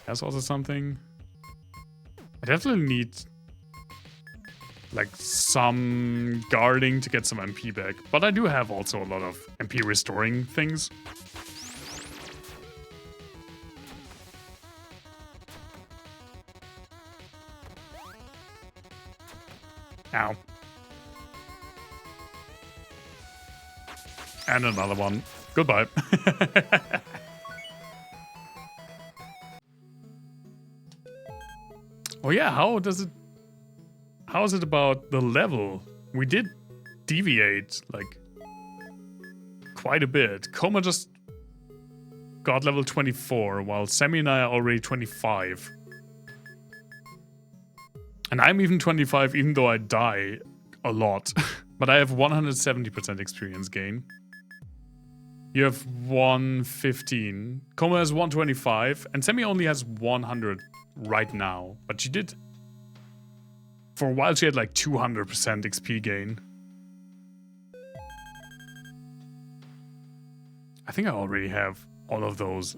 That's also something. I definitely need like some guarding to get some MP back, but I do have also a lot of MP restoring things. Ow. And another one. Goodbye. Oh yeah, how is it about the level? We did deviate, like, quite a bit. Koma just got level 24, while Sammy and I are already 25. And I'm even 25, even though I die a lot. But I have 170% experience gain. You have 115. Koma has 125, and Sammy only has 100 right now. But she did... For a while, she had like 200% XP gain. I think I already have all of those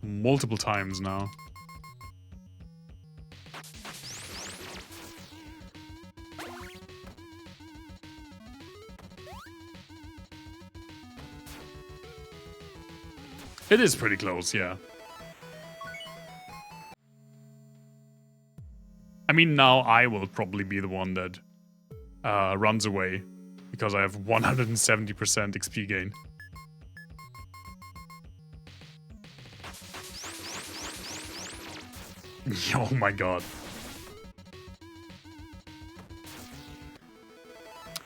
multiple times now. It is pretty close, yeah. I mean, now I will probably be the one that runs away because I have 170% XP gain. Oh my god.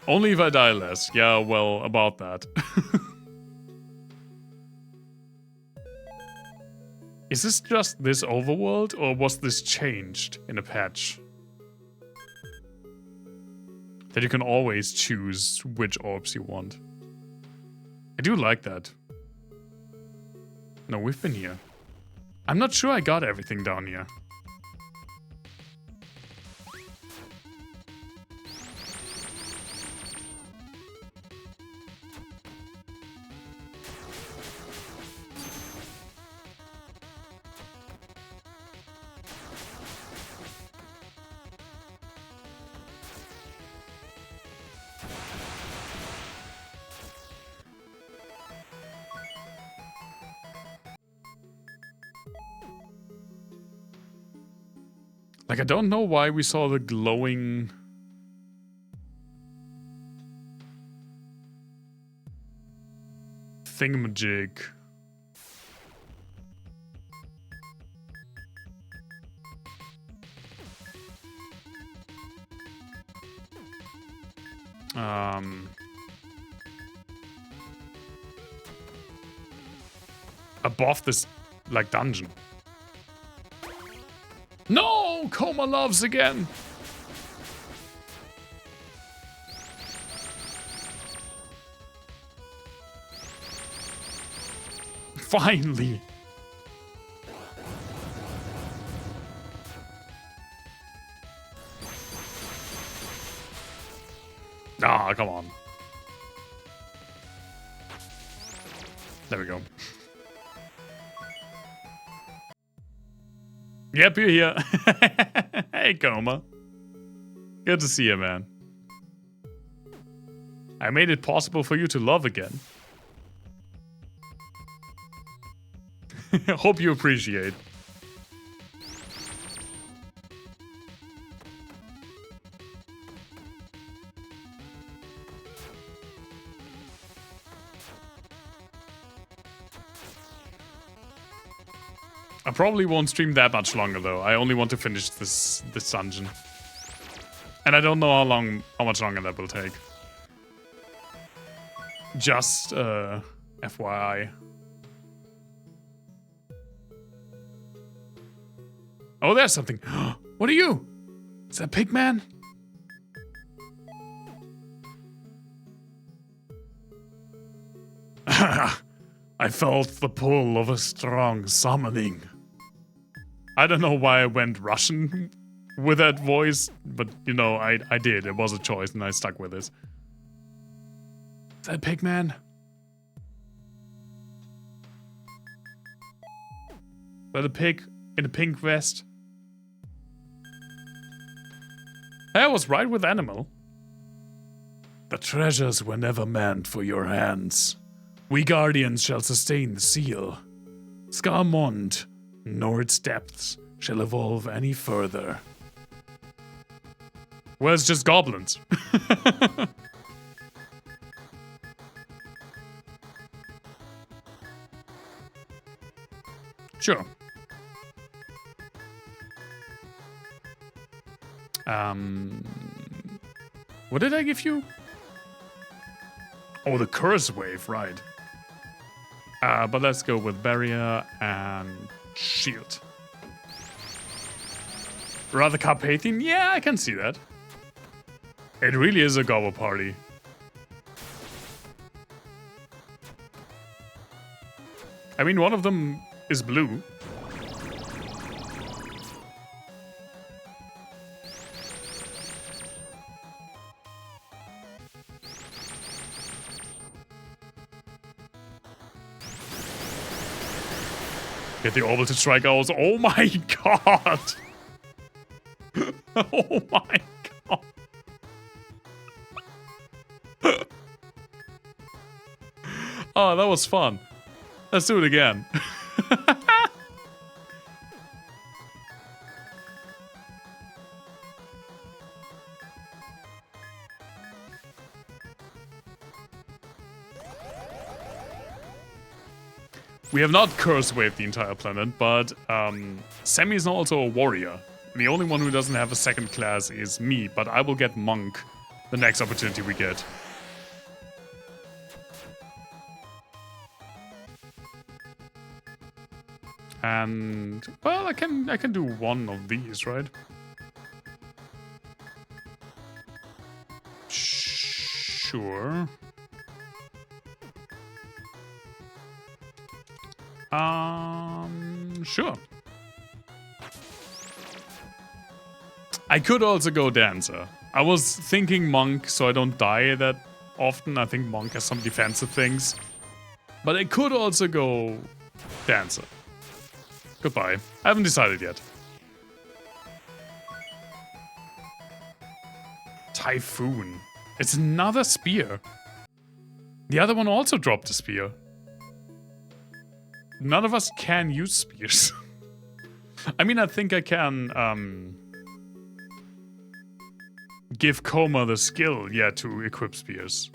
Only if I die less. Yeah, well, about that. Is this just this overworld, or was this changed in a patch? That you can always choose which orbs you want. I do like that. No, we've been here. I'm not sure I got everything down here. Like, I don't know why we saw the glowing... thingamajig. Above this, like, dungeon. No! Coma loves again! Finally! Ah, come on. There we go. Yep, you're here. Hey, Coma. Good to see you, man. I made it possible for you to love again. Hope you appreciate. I probably won't stream that much longer though. I only want to finish this dungeon. And I don't know how much longer that will take. Just FYI. Oh, there's something. What are you? Is that Pigman? I felt the pull of a strong summoning. I don't know why I went Russian with that voice, but you know, I did. It was a choice and I stuck with it. Is that Pigman? Is that a pig in a pink vest? I was right with animal. The treasures were never meant for your hands. We guardians shall sustain the seal. Scarmonde, nor its depths, shall evolve any further. Well, it's just goblins. Sure. What did I give you? Oh, the curse wave, right. But let's go with barrier and shield. Rather Carpathian? Yeah, I can see that. It really is a gobble party. I mean, one of them is blue. Get the orbital strike out. Oh my god! Oh my god! Oh, that was fun. Let's do it again. We have not curse waved the entire planet, but Sammy is also a warrior. The only one who doesn't have a second class is me, but I will get Monk the next opportunity we get. And well, I can do one of these, right? Sure. Sure. I could also go Dancer. I was thinking Monk so I don't die that often. I think Monk has some defensive things. But I could also go Dancer. Goodbye. I haven't decided yet. Typhoon. It's another spear. The other one also dropped a spear. None of us can use spears. I mean, I think I can give Coma the skill, to equip spears.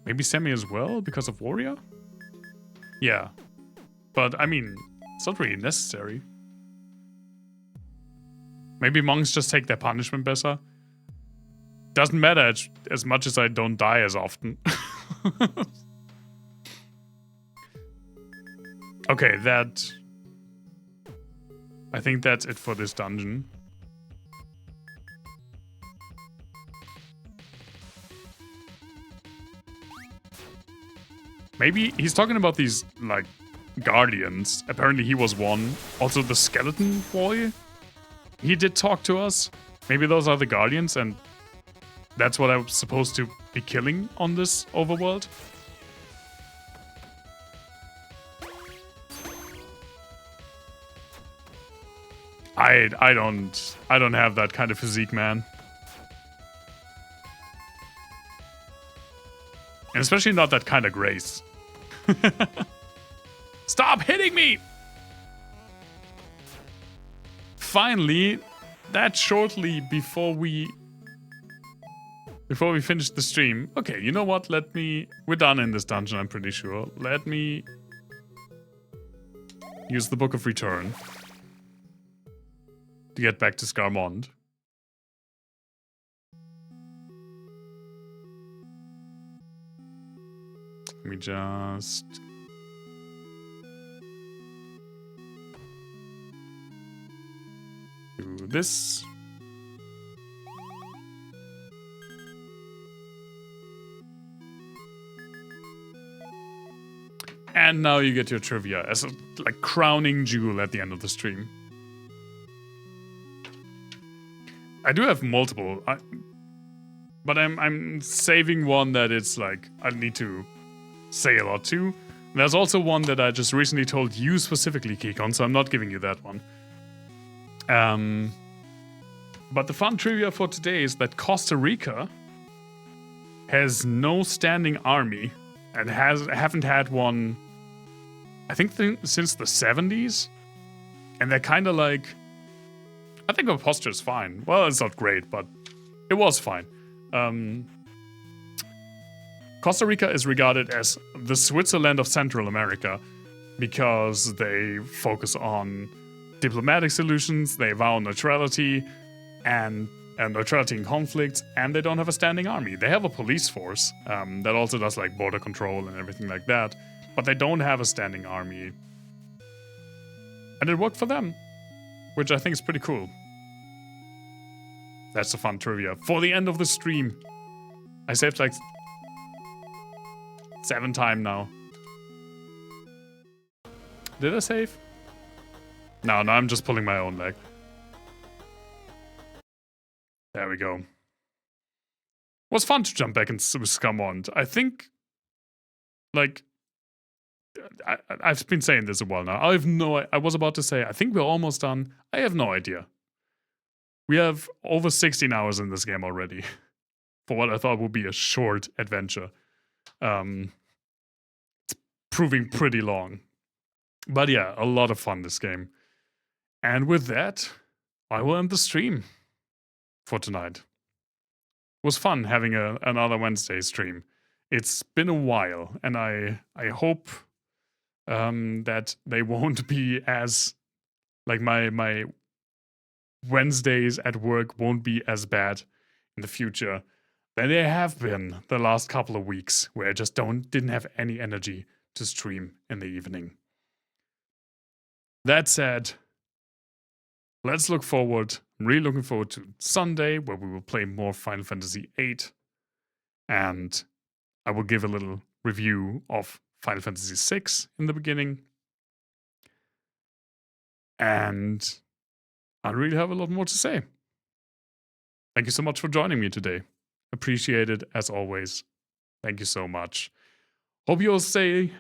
Maybe Semi as well, because of Warrior? Yeah. But, I mean, it's not really necessary. Maybe monks just take their punishment better. Doesn't matter as much as I don't die as often. Okay, I think that's it for this dungeon. Maybe he's talking about these, like, guardians. Apparently he was one. Also the skeleton boy. He did talk to us. Maybe those are the guardians and that's what I was supposed to be killing on this overworld. I don't have that kind of physique, man. And especially not that kind of grace. Stop hitting me! Finally, that shortly before we finish the stream. Okay, you know what? We're done in this dungeon, I'm pretty sure. Let me use the Book of Return to get back to Scarmonde. Let me just... do this. And now you get your trivia as a crowning jewel at the end of the stream. I do have multiple, but I'm saving one that it's I need to say a lot to. There's also one that I just recently told you specifically, Kikon, so I'm not giving you that one. But the fun trivia for today is that Costa Rica has no standing army and haven't had one, I think, since the 70s. And they're kind of I think our posture is fine. Well, it's not great, but it was fine. Costa Rica is regarded as the Switzerland of Central America because they focus on diplomatic solutions, they vow neutrality and neutrality in conflicts, and they don't have a standing army. They have a police force that also does border control and everything like that, but they don't have a standing army. And it worked for them, which I think is pretty cool. That's a fun trivia. For the end of the stream. I saved 7 times now. Did I save? No, I'm just pulling my own leg. There we go. It was fun to jump back into Scarmonde. I think, I've been saying this a while now. I was about to say, I think we're almost done. I have no idea. We have over 16 hours in this game already. For what I thought would be a short adventure. It's proving pretty long. But yeah, a lot of fun this game. And with that, I will end the stream for tonight. It was fun having another Wednesday stream. It's been a while, and I hope that they won't be as my Wednesdays at work won't be as bad in the future than they have been the last couple of weeks, where I just didn't have any energy to stream in the evening. That said, let's look forward. I'm really looking forward to Sunday, where we will play more Final Fantasy VIII, and I will give a little review of Final Fantasy VI in the beginning. And I really have a lot more to say. Thank you so much for joining me today. Appreciate it, as always. Thank you so much. Hope you'll stay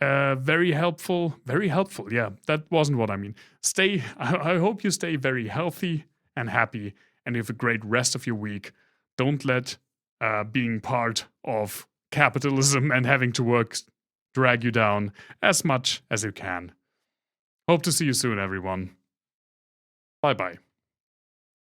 very helpful. Very helpful, yeah, that wasn't what I mean. I hope you stay very healthy and happy, and you have a great rest of your week. Don't let being part of capitalism and having to work drag you down as much as you can. Hope to see you soon, everyone. Bye-bye.